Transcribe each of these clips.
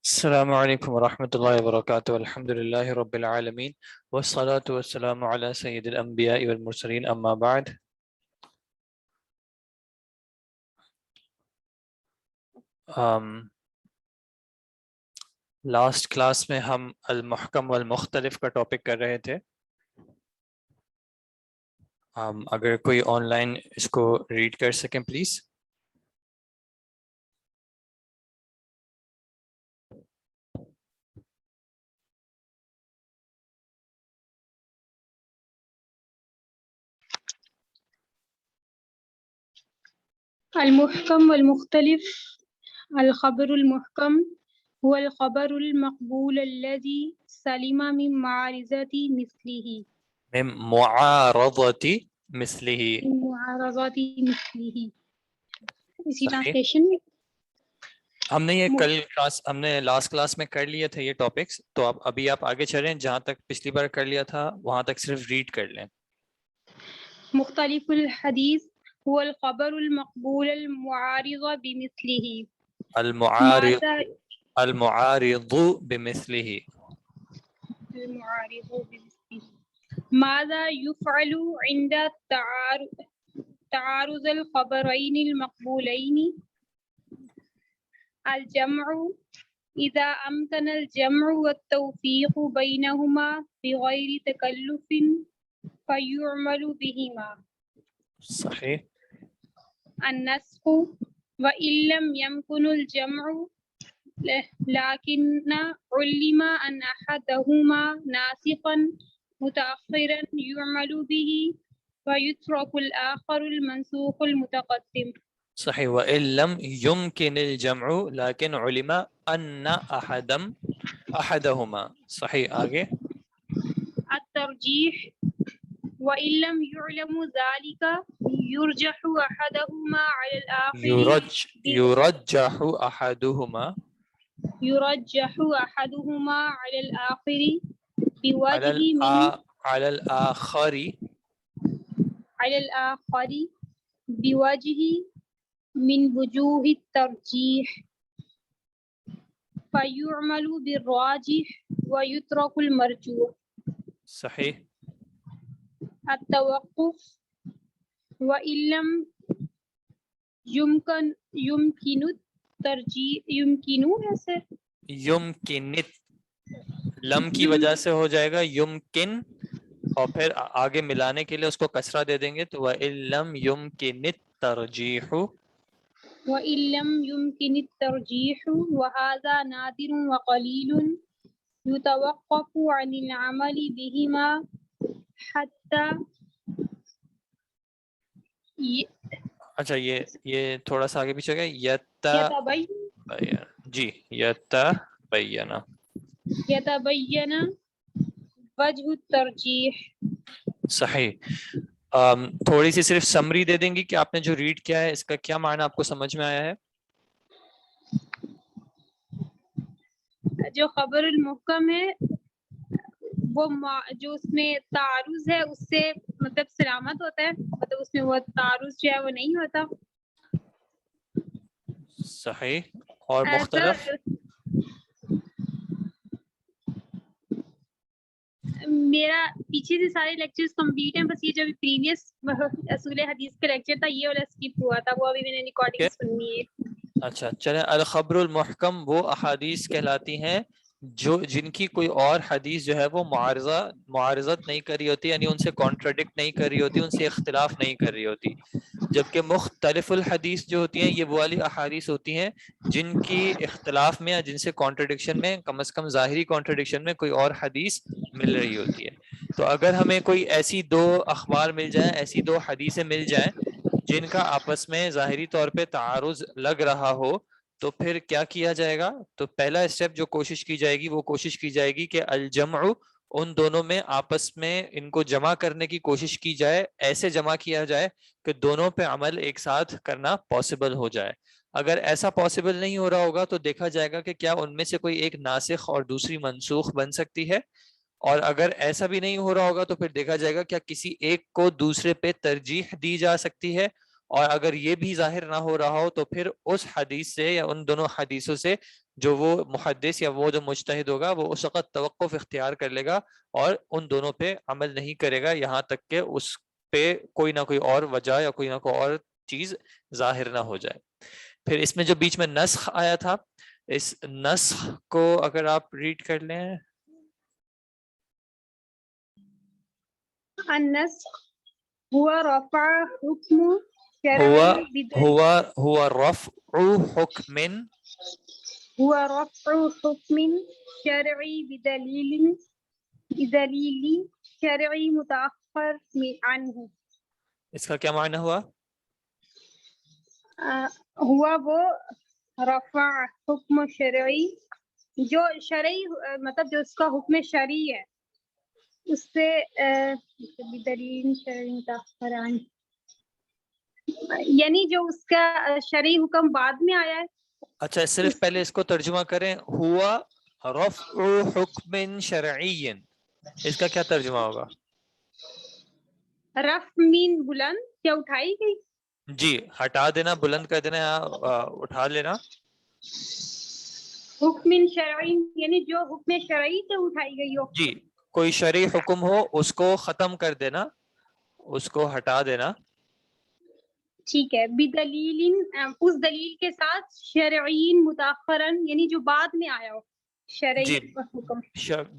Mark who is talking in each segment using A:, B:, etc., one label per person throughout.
A: السلام علیکم ورحمۃ اللہ وبرکاتہ الحمد للہ رب العالمین والصلاة والسلام علی سید الانبیاء والمرسلین اما بعد لاسٹ کلاس میں ہم المحکم والمختلف کا ٹاپک کر رہے تھے. اگر کوئی آن لائن اس کو ریڈ کر سکیں پلیز.
B: المحكم والمختلف. الخبر المحكم هو الخبر المقبول الذي سلم من معارضة مثله.
A: من معارضة مثله.
B: من معارضة مثله. اسی
A: صحیح.
B: ٹرانسلیشن
A: ہم نے یہ ہم نے لاسٹ کلاس میں کر لیے تھے یہ ٹاپکس, تو ابھی آپ آگے چلیں, جہاں تک پچھلی بار کر لیا تھا وہاں تک صرف ریڈ کر لیں.
B: مختلف الحدیث هو الخبر المقبول المعارض بمثله.
A: المعارض بمثله.
B: المعارض بمثله. ماذا يفعل عند تعارض الخبرين المقبولين؟ الجمع إذا أمكن الجمع والتوفيق بينهما بغير تكلف فيعمل بهما.
A: صحيح.
B: النسخ وإن لم يمكن الجمع لكن علم أن أحدهما ناسخا متأخرا يعمل به ويترك الآخر المنسوخ المتقدم.
A: صحیح. وَإِن لَمْ يُمْكِنِ الْجَمْعُ لَكِنْ عُلِمَ أَنَّ أَحَدَهُمَا. صحیح. آگے.
B: الترجیح وإن لم يعلم ذلك يرجح أحدهما على الآخر.
A: يرجح أحدهما
B: على الآخر بوجه من
A: على الآخر
B: بوجه من وجوه الترجيح فيعمل بالراجح ويترك المرجوح.
A: صحيح.
B: التوقف وإن لم يمكن الترجيح
A: يمكن لم کی وجہ سے ہو جائے گا يمكن, اور پھر آگے ملانے کے لیے اس کو کسرہ دے دیں گے تو وَإِن لَمْ يُمْكِنِ التَّرْجِيحُ
B: وهذا نادر وقليل يتوقف عن العمل بهما حتى
A: اچھا یہ تھوڑا سا آگے پیچھے گئے. جی يتبين
B: وجه الترجیح.
A: صحیح. تھوڑی سی صرف سمری دے دیں گی کہ آپ نے جو ریڈ کیا ہے اس کا کیا معنی آپ کو سمجھ میں آیا ہے.
B: جو خبر المحکم ہے وہ جو اس میں تعارض ہے اس سے مطلب سلامت ہوتا ہے, مطلب اس میں وہ تعارض جو ہے وہ نہیں ہوتا.
A: صحیح. اور مختلف
B: میرا پیچھے سے سارے لیکچرز کمپلیٹ ہیں, بس یہ جو پریویس اصول حدیث کا لیکچر تھا یہ والا اسکپ ہوا تھا, وہ ابھی میں نے ریکارڈنگ سنی ہے.
A: اچھا چلیں. الخبر المحکم وہ احادیث کہلاتی ہیں جن کی کوئی اور حدیث جو ہے وہ معارضت نہیں کر رہی ہوتی, یعنی ان سے کانٹراڈکٹ نہیں کر رہی ہوتی, ان سے اختلاف نہیں کر رہی ہوتی. جبکہ مختلف الحدیث جو ہوتی ہیں یہ وہ والی احادیث ہوتی ہیں جن کی اختلاف میں یا جن سے کانٹراڈکشن میں کم از کم ظاہری کانٹراڈکشن میں کوئی اور حدیث مل رہی ہوتی ہے. تو اگر ہمیں کوئی ایسی دو اخبار مل جائیں, ایسی دو حدیثیں مل جائیں جن کا آپس میں ظاہری طور پہ تعارض لگ رہا ہو, تو پھر کیا کیا جائے گا. تو پہلا اسٹیپ جو کوشش کی جائے گی وہ کوشش کی جائے گی کہ الجمع, ان دونوں میں آپس میں ان کو جمع کرنے کی کوشش کی جائے, ایسے جمع کیا جائے کہ دونوں پہ عمل ایک ساتھ کرنا پاسبل ہو جائے. اگر ایسا پاسبل نہیں ہو رہا ہوگا تو دیکھا جائے گا کہ کیا ان میں سے کوئی ایک ناسخ اور دوسری منسوخ بن سکتی ہے, اور اگر ایسا بھی نہیں ہو رہا ہوگا تو پھر دیکھا جائے گا کیا کسی ایک کو دوسرے پہ ترجیح دی جا سکتی ہے, اور اگر یہ بھی ظاہر نہ ہو رہا ہو تو پھر اس حدیث سے یا ان دونوں حدیثوں سے جو وہ محدث یا وہ جو مجتہد ہوگا وہ اس وقت توقف اختیار کر لے گا اور ان دونوں پہ عمل نہیں کرے گا یہاں تک کہ اس پہ کوئی نہ کوئی اور وجہ یا کوئی نہ کوئی اور چیز ظاہر نہ ہو جائے. پھر اس میں جو بیچ میں نسخ آیا تھا, اس نسخ کو اگر آپ ریڈ کر لیں.
B: النسخ هو رفع حكم
A: هو
B: شرعي بدليل
A: هو رفع حکم
B: هو رفع حكم شرعي بدليل شرعي متأخر عنه.
A: اس کا کیا معنی ہوا؟
B: ہوا وہ رفع حکم شرعی جو شرعی مطلب جو اس کا حکم شرعی ہے اس سے بدلیل شرعی متأخر عنہ یعنی جو اس کا شرعی حکم بعد میں آیا ہے.
A: اچھا صرف پہلے اس کو ترجمہ کریں, ہوا رفع حکم شرعی, اس کا کیا ترجمہ ہوگا؟
B: رفع مین بلند کیا اٹھائی گئی؟
A: جی ہٹا دینا, بلند کر دینا یا اٹھا لینا.
B: حکم شرعی یعنی جو حکم شرعی سے اٹھائی گئی ہو.
A: جی کوئی شرعی حکم ہو اس کو ختم کر دینا, اس کو ہٹا دینا.
B: ٹھیک ہے. بدلیل اس دلیل کے ساتھ شرعین متاخرن یعنی جو بعد میں آیا ہو شرعی
A: جی
B: حکم.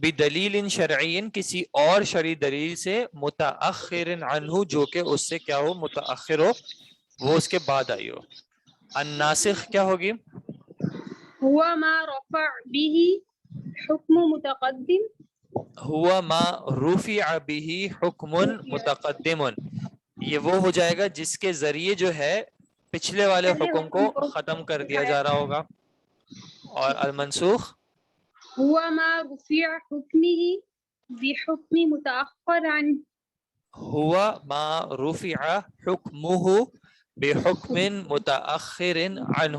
A: بدلیل شرعی کسی اور شرعی دلیل سے متأخر عنہ جو کہ اس سے کیا ہو متأخر ہو, وہ اس کے بعد آئی ہو. الناسخ کیا ہوگی؟
B: ہوا ما رفع به حکم متقدم
A: ہوا ما رفع به حکم متقدم, یہ وہ ہو جائے گا جس کے ذریعے جو ہے پچھلے والے حکم کو ختم کر دیا جا رہا ہوگا. اور المنسوخ
B: ہوا ما رفع حکمه بحکم متأخر عنہ
A: ہوا ما رفع حکمہ بحکم متأخر عنہ,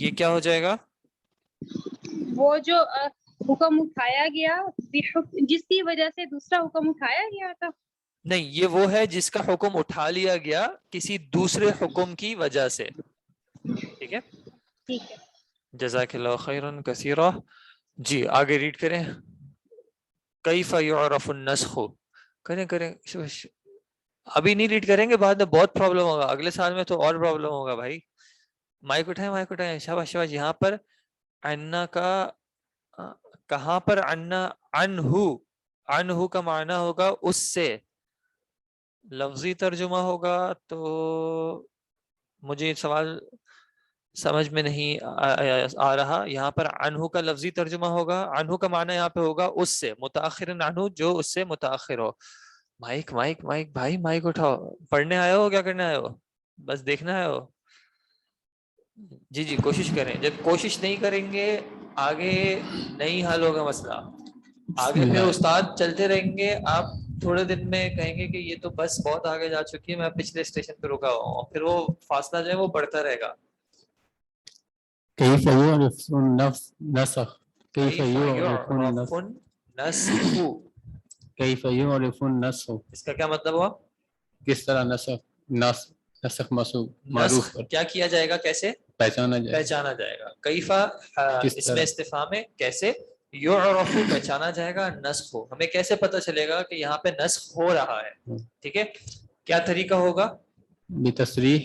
A: یہ کیا ہو جائے گا؟
B: وہ جو حکم اٹھایا گیا جس کی وجہ سے دوسرا حکم اٹھایا گیا تھا.
A: نہیں, یہ وہ ہے جس کا حکم اٹھا لیا گیا کسی دوسرے حکم کی وجہ سے. ٹھیک ہے,
B: ٹھیک ہے.
A: جزاک اللہ خیرا کثیرا. جی آگے ریڈ کریں. کیف یعرف النسخ, کریں ابھی نہیں ریڈ کریں گے, بعد میں بہت پرابلم ہوگا, اگلے سال میں تو اور پرابلم ہوگا بھائی. مائک اٹھائیں, شاباش شاباش. یہاں پر انا کا کہاں پر عنہ کا معنی ہوگا اس سے, لفظی ترجمہ ہوگا تو مجھے سوال سمجھ میں نہیں آ رہا. یہاں پر عنہ کا لفظی ترجمہ ہوگا, عنہ کا معنی یہاں پہ ہوگا اس سے, متأخر عنہ جو اس سے متأخر ہو. مائک بھائی مائک اٹھاؤ. پڑھنے آئے ہو کیا کرنے آئے ہو؟ بس دیکھنا ہے ہو. جی کوشش کریں, جب کوشش نہیں کریں گے آگے نہیں حل ہوگا مسئلہ. آگے پھر استاد چلتے رہیں گے, آپ تھوڑے دن میں کہیں گے کہ یہ تو بس بہت آگے جا چکی ہے, میں پچھلے اسٹیشن پہ رکا ہوا ہوں, پھر وہ فاصلہ جو ہے وہ بڑھتا رہے گا.
C: کیف یعرف النسخ, کیف یعرف
A: النسخ,
C: کیف یعرف النسخ,
A: اس کا کیا مطلب ہوا؟
C: کس طرح نسخ معروف
A: کیا کیا جائے گا, کیسے پہچانا جائے گا. کیفا اس میں استفہام ہے, کیسے, یعرف پہچانا جائے گا, نسخ ہمیں کیسے پتہ چلے گا کہ یہاں پہ نسخ ہو رہا ہے. ٹھیک ہے, کیا طریقہ ہوگا؟
C: بتصریح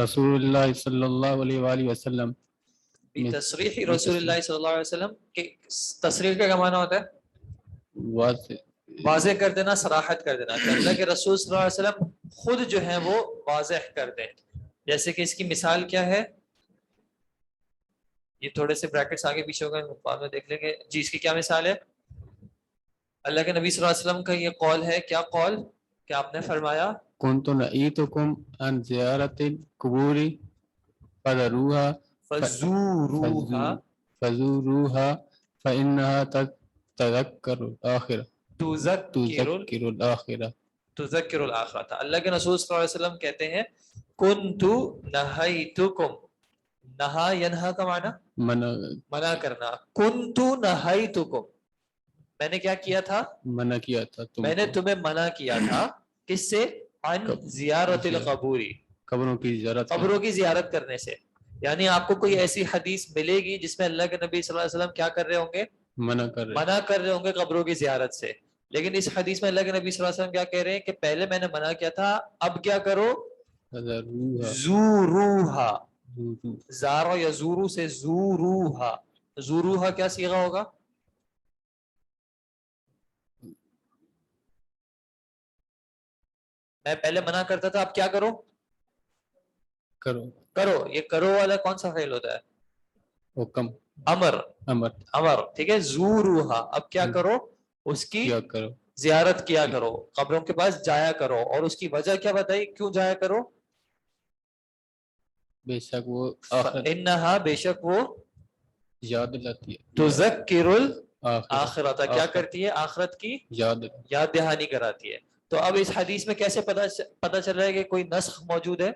C: رسول اللہ صلی اللہ علیہ وآلہ وسلم,
A: بتصریح رسول اللہ صلی اللہ علیہ وسلم. تصریح کا کیا معنی ہوتا ہے؟ واضح کر دینا, صراحت کر دینا, کہ اللہ کے رسول صلی اللہ علیہ وسلم خود جو ہے وہ واضح کر دیں. جیسے کہ اس کی مثال کیا ہے, یہ تھوڑے سے بریکٹس آگے پیچھے ہوگا, بعد میں دیکھ لیں گے. جی اس کی کیا مثال ہے؟ اللہ کے نبی صلی اللہ علیہ وسلم کا یہ قول ہے, کیا قول, کیا آپ نے فرمایا,
C: کنت نہیتکم عن زیارت القبور فزوروها فإنها تذکر الآخرہ,
A: تذکر الآخرہ. اللہ کے رسول صلی اللہ علیہ وسلم کہتے ہیں کنت نہیتکم, نہا ینہا کا معنی منع کرنا, کنت نہیتکم میں نے کیا کیا تھا,
C: منع کیا تھا,
A: میں نے تمہیں منع کیا تھا, کس سے, عن زیارت القبور,
C: قبروں کی زیارت,
A: قبروں کی زیارت کرنے سے. یعنی آپ کو کوئی ایسی حدیث ملے گی جس میں اللہ کے نبی صلی اللہ علیہ وسلم کیا کر رہے ہوں گے؟
C: منع کر رہے
A: منع کر رہے ہوں گے قبروں کی زیارت سے. لیکن اس حدیث میں اللہ کے نبی صلی اللہ علیہ وسلم کیا کہہ رہے ہیں کہ پہلے میں نے منع کیا تھا، اب کیا کرو؟ زوروہا. زارو یا زورو سے زوروہا. زوروہا کیا صیغہ ہوگا؟ میں پہلے منع کرتا تھا، اب کیا کرو؟
C: کرو.
A: کرو. یہ کرو والا کون سا فعل ہوتا ہے؟
C: حکم.
A: امر.
C: امر.
A: امر. ٹھیک ہے. زوروہا، اب کیا کرو؟ اس کی
C: کیا کرو.
A: زیارت کیا کرو، قبروں کے پاس جایا کرو. اور اس کی وجہ کیا بتائی کیوں جایا کرو؟
C: بے شک وہ
A: انہا، بے شک وہ
C: یاد لاتی ہے.
A: تذکر الآخرت، کیا کرتی ہے؟ آخرت کی یاد دہانی کراتی ہے. تو اب اس حدیث میں کیسے پتا چل رہا ہے کہ کوئی نسخ موجود ہے؟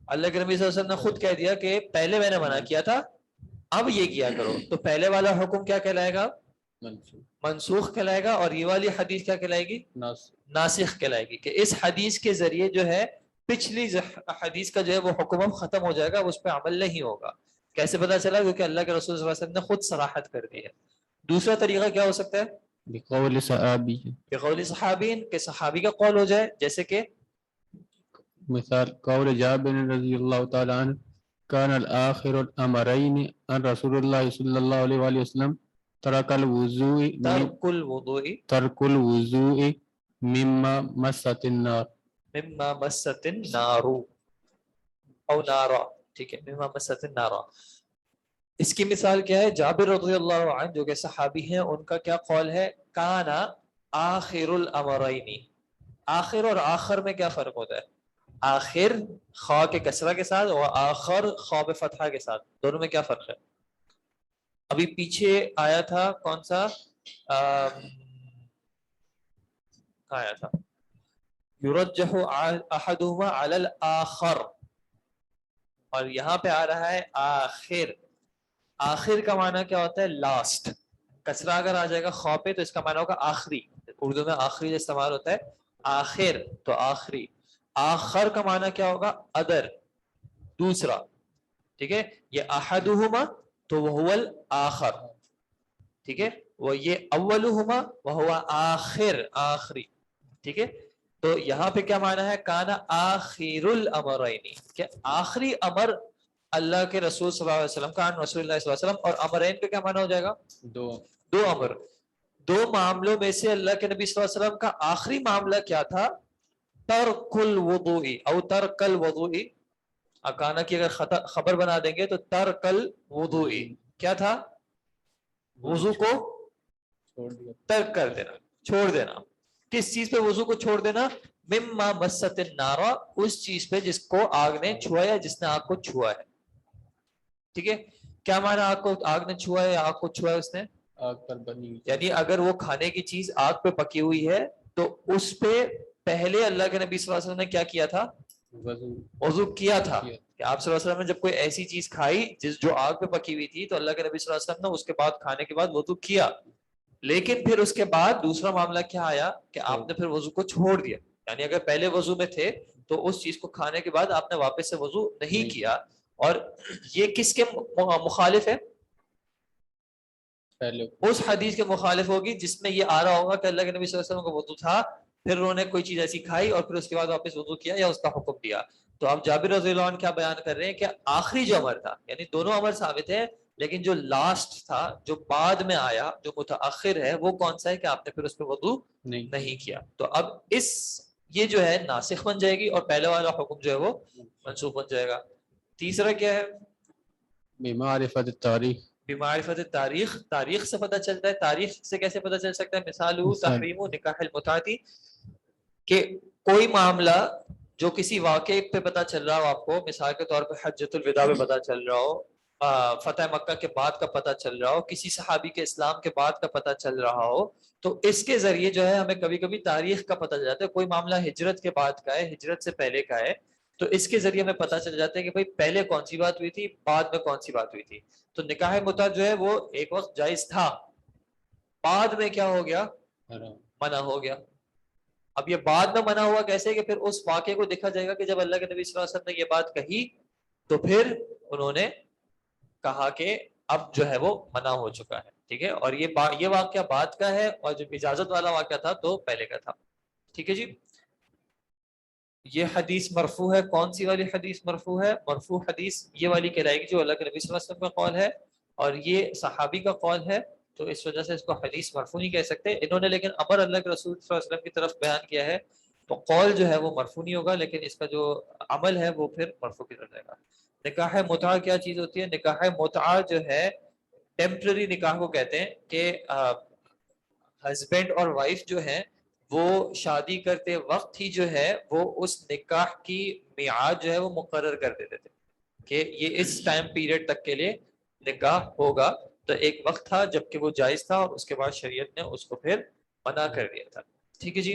A: اللہ کے نبی صلی اللہ علیہ وسلم نے خود کہہ دیا کہ پہلے میں نے منع کیا تھا، اب یہ کیا کرو. تو پہلے والا حکم کیا کہلائے گا؟ منسوخ کہلائے گا. اور یہ والی حدیث کیا کہلائے گی؟ ناسخ کہلائے گی. کہ اس حدیث کے ذریعے جو ہے پچھلی حدیث کا جو ہے وہ حکم اب ختم ہو جائے گا، اس پہ عمل نہیں ہوگا. کیسے پتا چلا؟ کیونکہ اللہ کے رسول صلی اللہ علیہ وسلم نے خود صراحت کر دی ہے. دوسرا طریقہ کیا ہو سکتا ہے؟
C: بقول صحابی.
A: بقول صحابین، کہ صحابی کا قول ہو جائے. جیسے کہ
C: مثال قول جابر رضی اللہ تعالی عنہ كان الآخر الأمرين عن رسول الله صلى الله عليه وآله وسلم ترك الوضوء مما مست النار.
A: مما مست النار او نارا. ٹھیک ہے. مما مست النار. اس کی مثال کیا ہے؟ جابر رضی اللہ عنہ جو کہ صحابی ہیں، ان کا کیا قول ہے؟ کانا آخر الامرین. آخر اور آخر میں کیا فرق ہوتا ہے؟ آخر خا کے کسرہ کے ساتھ اور آخر خا بے فتحہ کے ساتھ، دونوں میں کیا فرق ہے؟ ابھی پیچھے آیا تھا کون سا؟ آیا تھا یرجح احدهما علی الاخر، اور یہاں پہ آ رہا ہے آخر. آخر کا معنی کیا ہوتا ہے؟ لاسٹ. کسرہ اگر آ جائے گا خا پہ تو اس کا معنی ہوگا آخری. اردو میں آخری جو استعمال ہوتا ہے آخر تو آخری. آخر کا معنی کیا ہوگا؟ ادر، دوسرا. ٹھیک ہے. یہ احدہما تو وہ الآخر. ٹھیک ہے. وہ یہ اولہما وہ آخر، آخری. ٹھیک ہے. تو یہاں پہ کیا معنی ہے؟ کانا آخر الامرین، کہ آخری امر اللہ کے رسول صلی اللہ علیہ وسلم کا، رسول اللہ صلی اللہ علیہ وسلم. اور امرین پہ کیا معنی ہو جائے گا؟ دو امر. دو معاملوں میں سے اللہ کے نبی صلی اللہ علیہ وسلم کا آخری معاملہ کیا تھا؟ ترک الوضوء او ترک الوضوء. اکانا کی اگر خبر بنا دیں گے تو ترک الوضوء کیا تھا؟ وضو کو ترک کر دینا، چھوڑ دینا. کس چیز پہ وضو کو چھوڑ دینا؟ مما مست النار، اس چیز پہ جس کو آگ نے چھوا یا جس نے آگ کو چھوا ہے. ٹھیک ہے. کیا معنی آگ نے چھوا ہے یا آگ کو چھوا ہے اس نے؟
C: آگ پر بنی، یعنی
A: اگر وہ کھانے کی چیز آگ پہ پکی ہوئی ہے تو اس پہ پہلے اللہ کے نبی صلی اللہ علیہ وسلم نے کیا کیا تھا؟ وضو کیا تھا. کہ آپ صلی اللہ علیہ وسلم نے جب کوئی ایسی چیز کھائی جو آگ پہ پکی ہوئی تھی تو اللہ کے نبی صلی اللہ علیہ وسلم نے اس کے بعد کھانے کے بعد وضو کیا. لیکن پھر اس کے بعد دوسرا معاملہ کیا آیا کہ آپ نے پھر وضو کو چھوڑ دیا. یعنی اگر پہلے وضو میں تھے تو اس چیز کو کھانے کے بعد آپ نے واپس سے وضو نہیں کیا. اور یہ کس کے مخالف ہے؟ اس حدیث کے مخالف ہوگی جس میں یہ آ رہا ہوگا کہ اللہ کے نبی صلی اللہ علیہ وسلم کا وضو تھا، پھر انہوں نے کوئی چیز ایسی کھائی اور پھر اس کے بعد واپس وضو کیا یا اس کا حکم دیا. تو اب جابر رضی اللہ عنہ کیا بیان کر رہے ہیں کہ آخری جو امر تھا، یعنی دونوں امر ثابت ہے، لیکن جو لاسٹ تھا جو بعد میں آیا جو متأخر ہے وہ کون سا ہے کہ آپ نے پھر اس پہ وضو نہیں کیا. تو اب یہ جو ہے ناسخ بن جائے گی اور پہلے والا حکم جو ہے وہ منسوخ بن جائے گا. تیسرا کیا ہے؟
C: بمعرفت التاریخ.
A: بمعرفت التاریخ، تاریخ سے پتہ چلتا ہے. تاریخ سے کیسے پتہ چل سکتا ہے؟ مثال تحریم نکاح المتعتی، کہ کوئی معاملہ جو کسی واقعے پہ پتہ چل رہا ہو آپ کو، مثال کے طور پہ حجۃ الوداع پہ پتہ چل رہا ہو، فتح مکہ کے بعد کا پتہ چل رہا ہو، کسی صحابی کے اسلام کے بعد کا پتہ چل رہا ہو، تو اس کے ذریعے جو ہے ہمیں کبھی کبھی تاریخ کا پتہ چل جاتا ہے. کوئی معاملہ ہجرت کے بعد کا ہے، ہجرت سے پہلے کا ہے، تو اس کے ذریعے ہمیں پتہ چل جاتا ہے کہ بھئی پہلے کون سی بات ہوئی تھی، بعد میں کون سی بات ہوئی تھی. تو نکاح متع جو ہے وہ ایک وقت جائز تھا، بعد میں کیا ہو گیا؟ منع ہو گیا. اب یہ بعد میں منع ہوا کیسے؟ کہ پھر اس واقعے کو دیکھا جائے گا کہ جب اللہ کے نبی صلی اللہ علیہ وسلم نے یہ بات کہی تو پھر انہوں نے کہا کہ اب جو ہے وہ منع ہو چکا ہے. ٹھیک ہے, اور یہ واقعہ بعد کا ہے, اور جو اجازت والا واقعہ تھا تو پہلے کا تھا. ٹھیک ہے جی. یہ حدیث مرفوع ہے. کون سی والی حدیث مرفوع ہے؟ مرفوع حدیث یہ والی کہلائے گی جو اللہ کے نبی صلی اللہ علیہ وسلم کا قول ہے, اور یہ صحابی کا قول ہے, تو اس وجہ سے اس کو حدیث مرفوع نہیں کہہ سکتے انہوں نے. لیکن امر اللہ کے رسول صلی اللہ علیہ وسلم کی طرف بیان کیا ہے, تو قول جو ہے وہ مرفوع نہیں ہوگا, لیکن اس کا جو عمل ہے وہ پھر مرفوع کی طرف جائے گا. نکاح متعہ کیا چیز ہوتی ہے؟ نکاح متعہ جو ہے ٹیمپرری نکاح کو کہتے ہیں, کہ ہسبینڈ اور وائف جو ہیں وہ شادی کرتے وقت ہی جو ہے وہ اس نکاح کی میعاد جو ہے وہ مقرر کر دیتے تھے کہ یہ اس ٹائم پیریڈ تک کے لیے نکاح ہوگا. تو ایک وقت تھا جب کہ وہ جائز تھا, اور اس کے بعد شریعت نے اس کو پھر منع کر دیا تھا. ٹھیک ہے جی.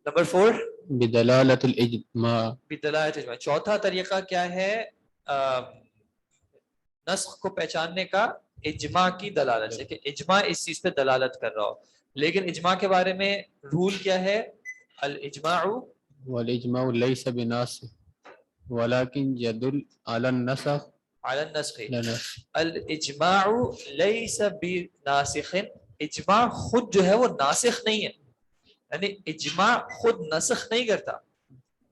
A: نمبر 4
C: بدلالت الاجماع.
A: بدلالت اجماع. چوتھا طریقہ کیا ہے نسخ کو پہچاننے کا؟ اجماع کی دلالت سے, کہ اجماع اس چیز پہ دلالت کر رہا ہو. لیکن اجماع کے بارے میں رول کیا ہے؟ الاجماع
C: والاجماع ليس بناسخ ولكن يدل على النسخ
A: على النسخ. الاجماع ليس بناسخ. اجماع خود جو ہے وہ ناسخ نہیں ہے, یعنی اجماع خود نسخ نہیں کرتا.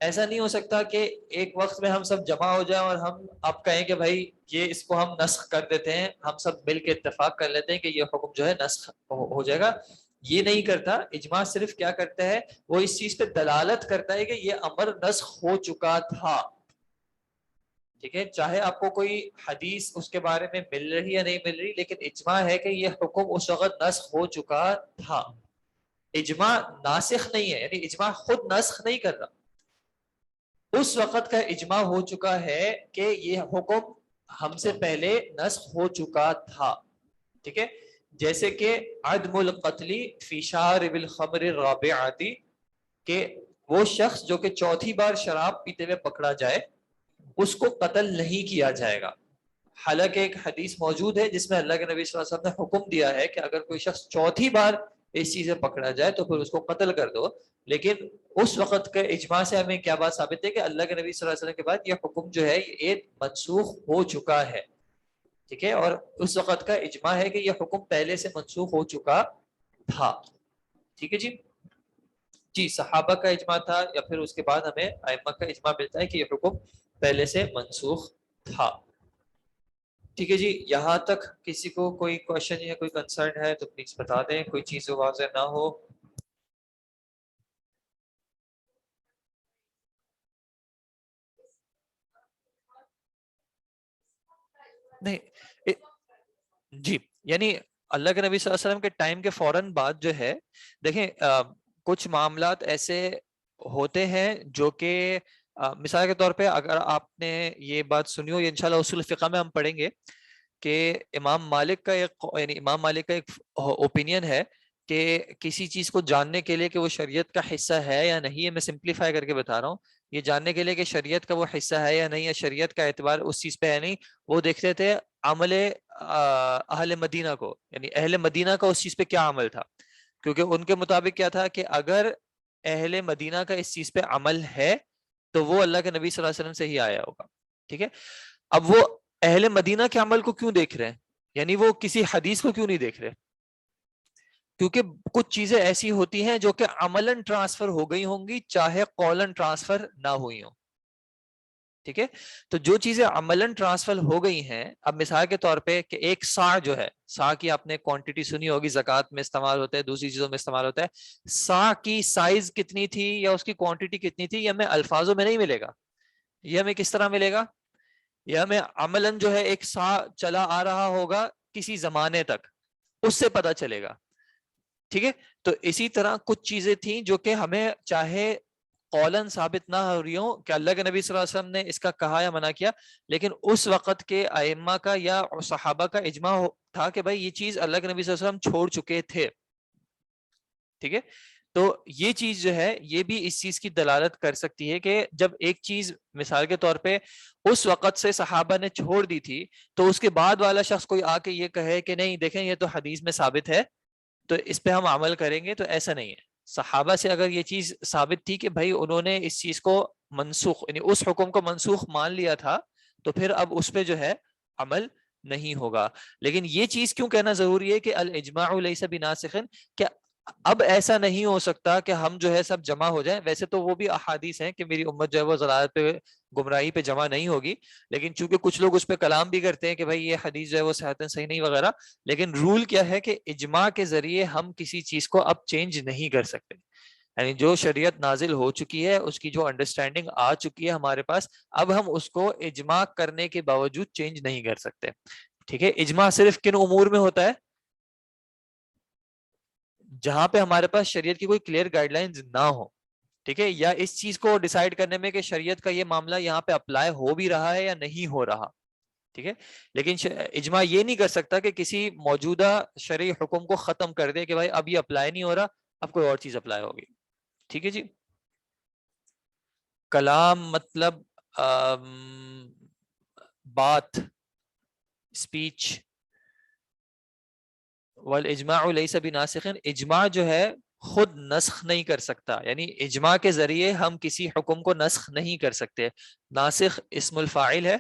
A: ایسا نہیں ہو سکتا کہ ایک وقت میں ہم سب جمع ہو جائیں اور ہم اب کہیں کہ بھائی یہ اس کو ہم نسخ کر دیتے ہیں, ہم سب مل کے اتفاق کر لیتے ہیں کہ یہ حکم جو ہے نسخ ہو جائے گا. یہ نہیں کرتا. اجماع صرف کیا کرتا ہے, وہ اس چیز پہ دلالت کرتا ہے کہ یہ امر نسخ ہو چکا تھا. ٹھیک ہے, چاہے آپ کو کوئی حدیث اس کے بارے میں مل رہی یا نہیں مل رہی, لیکن اجماع ہے کہ یہ حکم اس وقت نسخ ہو چکا تھا. اجماع ناسخ نہیں ہے, یعنی اجماع خود نسخ نہیں کر رہا. اس وقت کا اجماع ہو چکا ہے کہ یہ حکم ہم سے پہلے نسخ ہو چکا تھا. ٹھیک ہے, جیسے کہ عدم القتل فی شارب الخمر الرابعۃ, کہ وہ شخص جو کہ چوتھی بار شراب پیتے ہوئے پکڑا جائے اس کو قتل نہیں کیا جائے گا. حالانکہ ایک حدیث موجود ہے جس میں اللہ کے نبی صلی اللہ علیہ وسلم نے حکم دیا ہے کہ اگر کوئی شخص چوتھی بار اس چیز سے پکڑا جائے تو پھر اس کو قتل کر دو. لیکن اس وقت کے اجماع سے ہمیں کیا بات ثابت ہے کہ اللہ کے نبی صلی اللہ علیہ وسلم کے بعد یہ حکم جو ہے یہ منسوخ ہو چکا ہے. ٹھیک ہے, اور اس وقت کا اجماع ہے کہ یہ حکم پہلے سے منسوخ ہو چکا تھا. ٹھیک ہے جی. جی, صحابہ کا اجماع تھا یا پھر اس کے بعد ہمیں ائمہ کا اجماع ملتا ہے کہ یہ حکم پہلے سے منسوخ تھا. ٹھیک ہے جی. یہاں تک کسی کو کوئی کوشچن یا کوئی کنسرن ہے تو پلیز بتا دیں, کوئی چیز واضح نہ ہو. نہیں جی, یعنی اللہ کے نبی صلی اللہ علیہ وسلم کے ٹائم کے فوراً بعد جو ہے, دیکھیں کچھ معاملات ایسے ہوتے ہیں جو کہ مثال کے طور پہ اگر آپ نے یہ بات سنی ہو, یہ انشاءاللہ اصول فقہ میں ہم پڑھیں گے کہ امام مالک کا ایک اوپینین ہے کہ کسی چیز کو جاننے کے لیے کہ وہ شریعت کا حصہ ہے یا نہیں ہے, میں سمپلیفائی کر کے بتا رہا ہوں, یہ جاننے کے لیے کہ شریعت کا وہ حصہ ہے یا نہیں ہے, شریعت کا اعتبار اس چیز پہ ہے نہیں, وہ دیکھتے تھے عمل اہل مدینہ کو, یعنی اہل مدینہ کا اس چیز پہ کیا عمل تھا. کیونکہ ان کے مطابق کیا تھا کہ اگر اہل مدینہ کا اس چیز پہ عمل ہے تو وہ اللہ کے نبی صلی اللہ علیہ وسلم سے ہی آیا ہوگا. ٹھیک ہے, اب وہ اہل مدینہ کے عمل کو کیوں دیکھ رہے ہیں, یعنی وہ کسی حدیث کو کیوں نہیں دیکھ رہے, کیونکہ کچھ چیزیں ایسی ہوتی ہیں جو کہ عملاً ٹرانسفر ہو گئی ہوں گی چاہے قولاً ٹرانسفر نہ ہوئی ہوں. ٹھیک ہے, تو جو چیزیں عملاً ٹرانسفر ہو گئی ہیں, اب مثال کے طور پہ کہ ایک سا جو ہے, سا کی آپ نے کوانٹٹی سنی ہوگی, زکوٰۃ میں استعمال ہوتا ہے, دوسری چیزوں میں استعمال ہوتا ہے. سا کی سائز کتنی تھی یا اس کی کوانٹٹی کتنی تھی یہ ہمیں الفاظوں میں نہیں ملے گا, یہ ہمیں کس طرح ملے گا, یہ ہمیں عملاً جو ہے ایک سا چلا آ رہا ہوگا کسی زمانے تک, اس سے پتہ چلے گا. ٹھیک ہے, تو اسی طرح کچھ چیزیں تھیں جو کہ ہمیں چاہے قولاً ثابت نہ ہو رہی ہوں کہ اللہ کے نبی صلی اللہ علیہ وسلم نے اس کا کہا یا منع کیا, لیکن اس وقت کے ائمہ کا یا صحابہ کا اجماع تھا کہ بھائی یہ چیز اللہ کے نبی صلی اللہ علیہ وسلم چھوڑ چکے تھے. ٹھیک ہے, تو یہ چیز جو ہے یہ بھی اس چیز کی دلالت کر سکتی ہے کہ جب ایک چیز مثال کے طور پہ اس وقت سے صحابہ نے چھوڑ دی تھی تو اس کے بعد والا شخص کوئی آ کے یہ کہے کہ نہیں دیکھیں یہ تو حدیث میں ثابت ہے تو اس پہ ہم عمل کریں گے, تو ایسا نہیں ہے. صحابہ سے اگر یہ چیز ثابت تھی کہ بھائی انہوں نے اس چیز کو منسوخ یعنی اس حکم کو منسوخ مان لیا تھا تو پھر اب اس پہ جو ہے عمل نہیں ہوگا. لیکن یہ چیز کیوں کہنا ضروری ہے کہ الاجماع لیس بناسخ، کہ اب ایسا نہیں ہو سکتا کہ ہم جو ہے سب جمع ہو جائیں. ویسے تو وہ بھی احادیث ہیں کہ میری امت جو ہے وہ ضلالت پہ گمراہی پہ جمع نہیں ہوگی، لیکن چونکہ کچھ لوگ اس پہ کلام بھی کرتے ہیں کہ بھائی یہ حدیث جو ہے وہ صحتاً صحیح نہیں وغیرہ، لیکن رول کیا ہے کہ اجماع کے ذریعے ہم کسی چیز کو اب چینج نہیں کر سکتے. یعنی جو شریعت نازل ہو چکی ہے، اس کی جو انڈرسٹینڈنگ آ چکی ہے ہمارے پاس، اب ہم اس کو اجماع کرنے کے باوجود چینج نہیں کر سکتے. ٹھیک ہے. اجماع صرف کن امور میں ہوتا ہے؟ جہاں پہ ہمارے پاس شریعت کی کوئی کلیئر گائیڈ لائنز نہ ہو. ٹھیک ہے. یا اس چیز کو ڈیسائیڈ کرنے میں کہ شریعت کا یہ معاملہ یہاں پہ اپلائی ہو بھی رہا ہے یا نہیں ہو رہا. ٹھیک ہے. لیکن اجماع یہ نہیں کر سکتا کہ کسی موجودہ شرعی حکم کو ختم کر دے کہ بھائی اب یہ اپلائی نہیں ہو رہا، اب کوئی اور چیز اپلائی ہوگی. ٹھیک ہے جی. کلام مطلب بات، اسپیچ. والاجماع لیس بناسخ، اجماع جو ہے خود نسخ نہیں کر سکتا. یعنی اجماع کے ذریعے ہم کسی حکم کو نسخ نہیں کر سکتے. ناسخ اسم الفاعل ہے،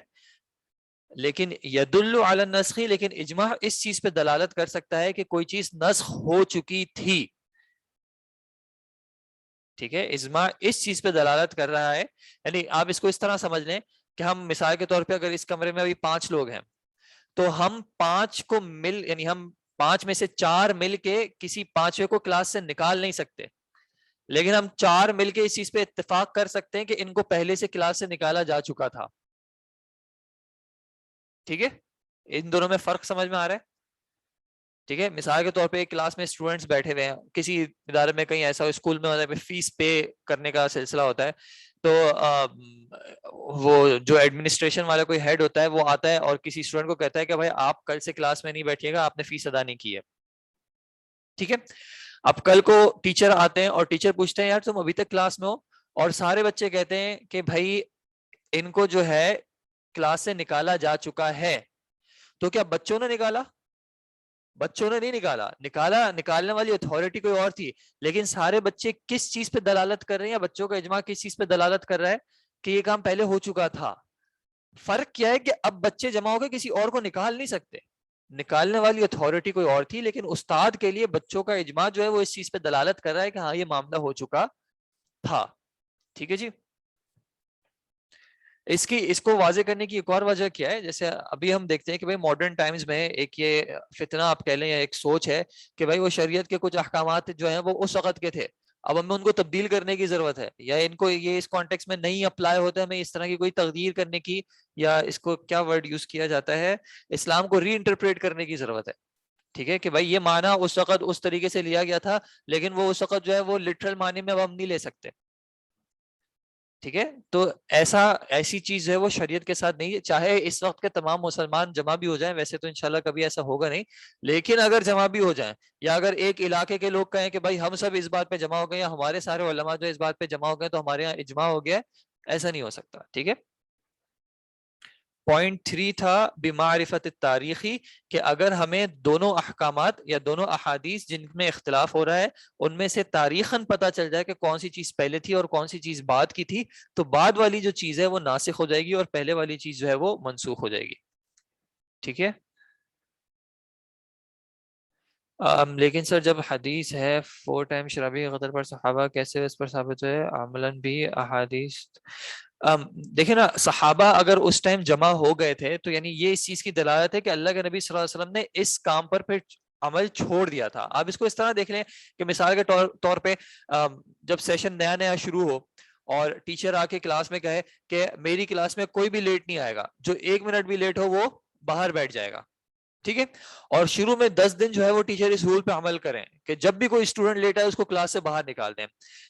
A: لیکن یدل علی النسخ، لیکن اجماع اس چیز پہ دلالت کر سکتا ہے کہ کوئی چیز نسخ ہو چکی تھی. ٹھیک ہے. اجماع اس چیز پہ دلالت کر رہا ہے. یعنی آپ اس کو اس طرح سمجھ لیں کہ ہم مثال کے طور پہ اگر اس کمرے میں ابھی 5 لوگ ہیں تو ہم 5 کو یعنی ہم 5 میں سے 4 مل کے کسی 5ویں کو کلاس سے نکال نہیں سکتے، لیکن ہم 4 مل کے اس چیز پہ اتفاق کر سکتے ہیں کہ ان کو پہلے سے کلاس سے نکالا جا چکا تھا. ٹھیک ہے. ان دونوں میں فرق سمجھ میں آ رہا ہے؟ ٹھیک ہے. مثال کے طور پہ ایک کلاس میں اسٹوڈنٹس بیٹھے ہوئے ہیں، کسی ادارے میں کہیں ایسا اسکول میں فیس پے کرنے کا سلسلہ ہوتا ہے، تو وہ جو ایڈمنسٹریشن والا کوئی ہیڈ ہوتا ہے وہ آتا ہے اور کسی اسٹوڈنٹ کو کہتا ہے کہ بھائی آپ کل سے کلاس میں نہیں بیٹھیے گا، آپ نے فیس ادا نہیں کی ہے. ٹھیک ہے. اب کل کو ٹیچر آتے ہیں اور ٹیچر پوچھتے ہیں یار تم ابھی تک کلاس میں ہو؟ اور سارے بچے کہتے ہیں کہ بھائی ان کو جو ہے کلاس سے نکالا جا چکا ہے. تو کیا بچوں نے نکالا؟ بچوں نے نہیں نکالا. نکالنے والی اتھارٹی کوئی اور تھی، لیکن سارے بچے کس چیز پہ دلالت کر رہے ہیں؟ بچوں کا اجماع کس چیز پہ دلالت کر رہا ہے؟ کہ یہ کام پہلے ہو چکا تھا. فرق کیا ہے کہ اب بچے جمع ہو گئے، کسی اور کو نکال نہیں سکتے. نکالنے والی اتھارٹی کوئی اور تھی، لیکن استاد کے لیے بچوں کا اجماع جو ہے وہ اس چیز پہ دلالت کر رہا ہے کہ ہاں یہ معاملہ ہو چکا تھا. ٹھیک ہے جی. اس کو واضح کرنے کی ایک اور وجہ کیا ہے؟ جیسے ابھی ہم دیکھتے ہیں کہ بھائی ماڈرن ٹائمز میں ایک یہ فتنہ آپ کہہ لیں یا ایک سوچ ہے کہ بھائی وہ شریعت کے کچھ احکامات جو ہیں وہ اس وقت کے تھے، اب ہمیں ان کو تبدیل کرنے کی ضرورت ہے، یا ان کو یہ اس کانٹیکس میں نہیں اپلائی ہوتا ہے، ہمیں اس طرح کی کوئی تغییر کرنے کی، یا اس کو کیا ورڈ یوز کیا جاتا ہے، اسلام کو ری انٹرپریٹ کرنے کی ضرورت ہے. ٹھیک ہے. کہ بھائی یہ معنی اس وقت اس طریقے سے لیا گیا تھا، لیکن وہ اس وقت جو ہے وہ لٹرل معنی میں اب ہم نہیں لے سکتے. ٹھیک ہے. تو ایسی چیز ہے وہ شریعت کے ساتھ نہیں ہے. چاہے اس وقت کے تمام مسلمان جمع بھی ہو جائیں، ویسے تو انشاءاللہ کبھی ایسا ہوگا نہیں، لیکن اگر جمع بھی ہو جائیں، یا اگر ایک علاقے کے لوگ کہیں کہ بھائی ہم سب اس بات پہ جمع ہو گئے، یا ہمارے سارے علماء جو اس بات پہ جمع ہو گئے تو ہمارے یہاں اجماع ہو گیا، ایسا نہیں ہو سکتا. ٹھیک ہے. پوائنٹ 3 تھا بمعرفت التاریخی، کہ اگر ہمیں دونوں احکامات یا دونوں احادیث جن میں اختلاف ہو رہا ہے ان میں سے تاریخاً پتہ چل جائے کہ کون سی چیز پہلے تھی اور کون سی چیز بعد کی تھی، تو بعد والی جو چیز ہے وہ ناسخ ہو جائے گی اور پہلے والی چیز جو ہے وہ منسوخ ہو جائے گی. ٹھیک ہے. لیکن سر جب حدیث ہے 4 ٹائم شرابی قتل پر صحابہ کیسے اس پر ثابت ہے؟ عملاً بھی احادیث دیکھیں نا، صحابہ اگر اس ٹائم جمع ہو گئے تھے تو یعنی یہ اس چیز کی دلالت ہے کہ اللہ کے نبی صلی اللہ علیہ وسلم نے اس کام پر پھر عمل چھوڑ دیا تھا. آپ اس کو اس طرح دیکھ لیں کہ مثال کے طور پہ جب سیشن نیا نیا شروع ہو اور ٹیچر آ کے کلاس میں کہے کہ میری کلاس میں کوئی بھی لیٹ نہیں آئے گا، جو 1 منٹ بھی لیٹ ہو وہ باہر بیٹھ جائے گا. ٹھیک ہے. اور شروع میں 10 دن جو ہے وہ ٹیچر اس رول پہ عمل کریں کہ جب بھی کوئی اسٹوڈنٹ لیٹ آئے اس کو کلاس سے باہر نکال دیں.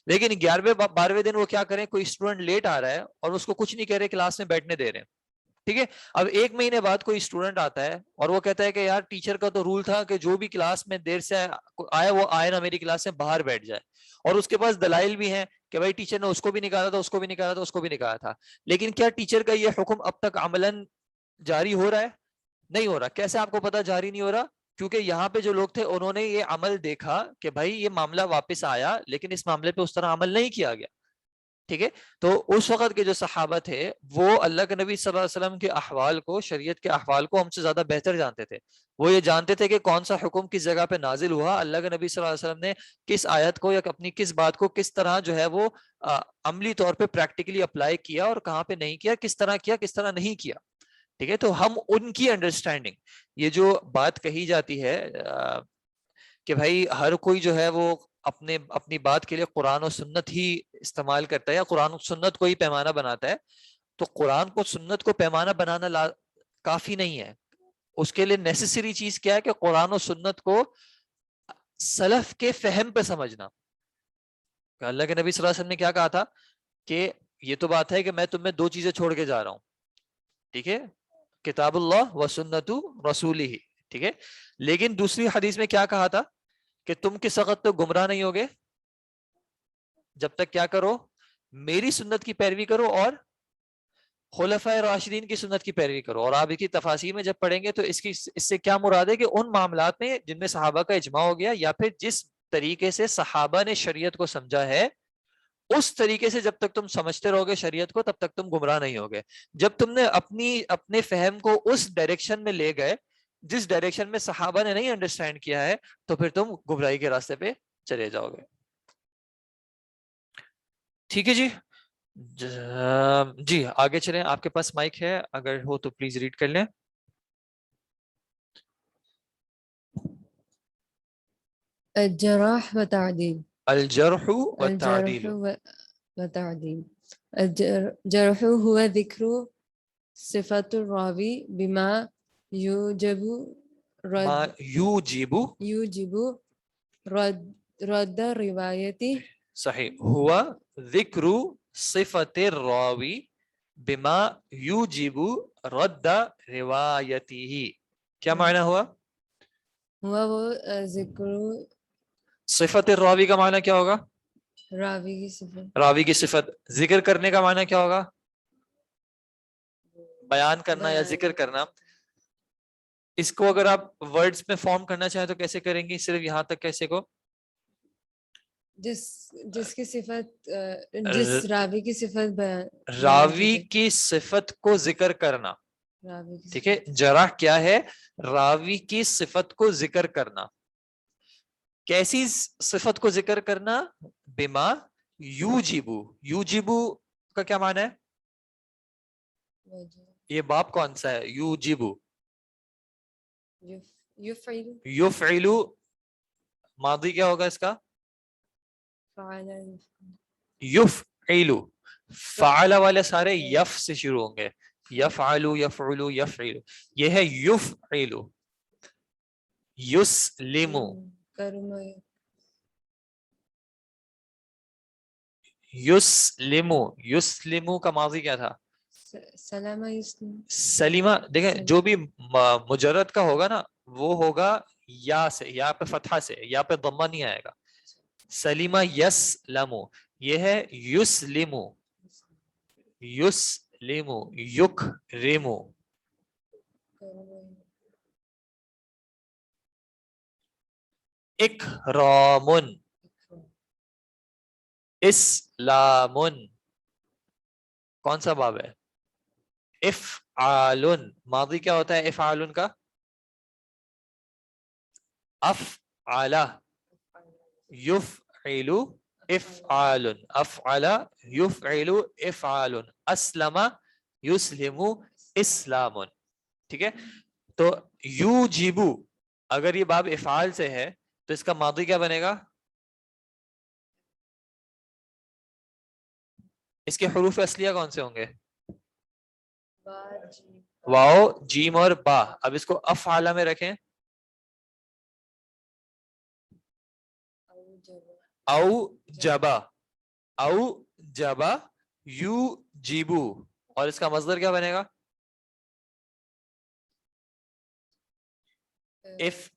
A: لیکن 11ویں 12ویں دن وہ کیا کریں، کوئی اسٹوڈنٹ لیٹ آ رہا ہے اور اس کو کچھ نہیں کہہ رہے، کلاس میں بیٹھنے دے رہے ہیں. ٹھیک ہے. اب 1 مہینے بعد کوئی اسٹوڈنٹ آتا ہے اور وہ کہتا ہے کہ یار ٹیچر کا تو رول تھا کہ جو بھی کلاس میں دیر سے آئے وہ آئے نا میری کلاس سے باہر بیٹھ جائے، اور اس کے پاس دلائل بھی ہیں کہ بھائی ٹیچر نے اس کو بھی نکالا تھا، اس کو بھی نکالا تھا، اس کو بھی نکالا تھا. لیکن کیا ٹیچر کا یہ حکم اب تک عملاً جاری ہو رہا ہے؟ نہیں ہو رہا. کیسے آپ کو پتا جاری نہیں ہو رہا؟ کیونکہ یہاں پہ جو لوگ تھے انہوں نے یہ عمل دیکھا کہ بھائی یہ معاملہ واپس آیا، لیکن اس معاملے پہ اس طرح عمل نہیں کیا گیا. ٹھیک ہے. تو اس وقت کے جو صحابہ تھے وہ اللہ کے نبی صلی اللہ علیہ وسلم کے احوال کو، شریعت کے احوال کو ہم سے زیادہ بہتر جانتے تھے. وہ یہ جانتے تھے کہ کون سا حکم کس جگہ پہ نازل ہوا، اللہ کے نبی صلی اللہ علیہ وسلم نے کس آیت کو یا اپنی کس بات کو کس طرح جو ہے وہ عملی طور پہ پریکٹیکلی اپلائی کیا اور کہاں پہ نہیں کیا، کس طرح نہیں کیا. ٹھیک ہے. تو ہم ان کی انڈرسٹینڈنگ، یہ جو بات کہی جاتی ہے کہ بھائی ہر کوئی جو ہے وہ اپنی بات کے لیے قرآن و سنت ہی استعمال کرتا ہے یا قرآن و سنت کو ہی پیمانہ بناتا ہے، تو قرآن کو سنت کو پیمانہ بنانا کافی نہیں ہے. اس کے لیے نیسیسری چیز کیا ہے کہ قرآن و سنت کو سلف کے فہم پہ سمجھنا. اللہ کے نبی صلی اللہ علیہ وسلم نے کیا کہا تھا کہ یہ تو بات ہے کہ میں تمہیں دو چیزیں چھوڑ کے جا رہا ہوں، ٹھیک ہے، کتاب اللہ و سنت رسولہ. ٹھیک ہے. لیکن دوسری حدیث میں کیا کہا تھا کہ تم کس وقت تو گمراہ نہیں ہوگے جب تک کیا کرو، میری سنت کی پیروی کرو اور خلفائے راشدین کی سنت کی پیروی کرو. اور آپ اس کی تفاصیر میں جب پڑھیں گے تو اس سے کیا مراد ہے کہ ان معاملات میں جن میں صحابہ کا اجماع ہو گیا یا پھر جس طریقے سے صحابہ نے شریعت کو سمجھا ہے اس طریقے سے جب تک تم سمجھتے رہو گے شریعت کو تب تک تم گمراہ نہیں ہوگے. جب تم نے اپنے فہم کو اس ڈائریکشن میں لے گئے جس ڈائریکشن میں صحابہ نے نہیں انڈرسٹینڈ کیا ہے تو پھر تم گمراہی کے راستے پہ چلے جاؤ گے. ٹھیک ہے جی. جی آگے چلیں. آپ کے پاس مائک ہے، اگر ہو تو پلیز ریڈ کر لیں.
D: الجراح وتعديل.
A: الجرح والتعديل.
D: وتعديل. الجرح هو ذكر صفة الراوي بما يوجب
A: ما يوجب
D: رد روايته.
A: صحیح. هو ذکر صفت الراوی بما یوجب رد روایته. کیا معنی ہوا؟
D: ہوا وہ ذکر
A: صفت الراوی کا معنی کیا ہوگا؟
D: راوی کی صفت.
A: راوی کی صفت. ذکر کرنے کا معنی کیا ہوگا؟ بیان کرنا یا ذکر کرنا. اس کو اگر آپ ورڈز میں فارم کرنا چاہیں تو کیسے کریں گی؟ صرف یہاں تک کیسے کو؟
D: جس کی صفت، جس راوی کی صفت
A: راوی کی صفت کو ذکر کرنا. ٹھیک ہے. جرح کیا ہے؟ راوی کی صفت کو ذکر کرنا. کیسی صفت کو ذکر کرنا؟ بما یوجبو. یوجبو کا کیا معنی ہے؟ یہ باب کون سا ہے؟ یوجبو. یفعلو ماضی کیا ہوگا اس کا؟ یفعلو. فعل والے سارے یف سے شروع ہوں گے. یفعلو یفعلو یفعلو. یہ ہے یفعلو. یسلمو. یسلمو. یسلمو کا ماضی کیا تھا؟ سلیمہ. دیکھیں جو بھی مجرد کا ہوگا نا وہ ہوگا یا سے، یا پہ فتحہ سے، یا پہ ضمہ نہیں آئے گا. سلیمہ یسلمو. یہ ہے یسلمو. یسلمو. یکرمو. اکرامن. اسلامن. کون سا باب ہے؟ افعالن. ماضی کیا ہوتا ہے افعالن کا؟ افعل. یفعل افعالن. افعل یفعل افعالن. اسلم یسلم اسلام. ٹھیک ہے. تو یوجبو اگر یہ باب افعال سے ہے تو اس کا ماضی کیا بنے گا؟ اس کے حروف اصلیہ کون سے ہوں گے؟ واو جیم اور با. اب اس کو افعال میں رکھیں. او جبا. او جبا یو جیبو. اور اس کا مصدر کیا بنے گا؟ اف.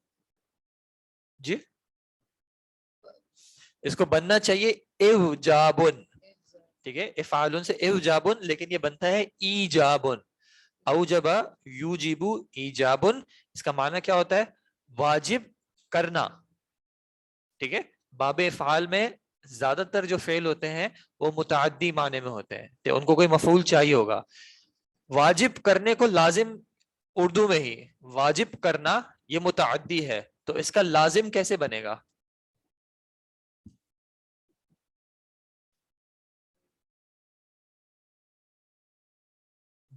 A: جی اس کو بننا چاہیے اوجابن. ٹھیک ہے. افعالن سے اوجابن، لیکن یہ بنتا ہے ایجابن. اوجبا یوجیبو ایجابن. اس کا معنی کیا ہوتا ہے؟ واجب کرنا. ٹھیک ہے. باب افعال میں زیادہ تر جو فعل ہوتے ہیں وہ متعدی معنی میں ہوتے ہیں، تو ان کو کوئی مفعول چاہیے ہوگا. واجب کرنے کو لازم اردو میں ہی واجب کرنا یہ متعدی ہے، تو اس کا لازم کیسے بنے گا؟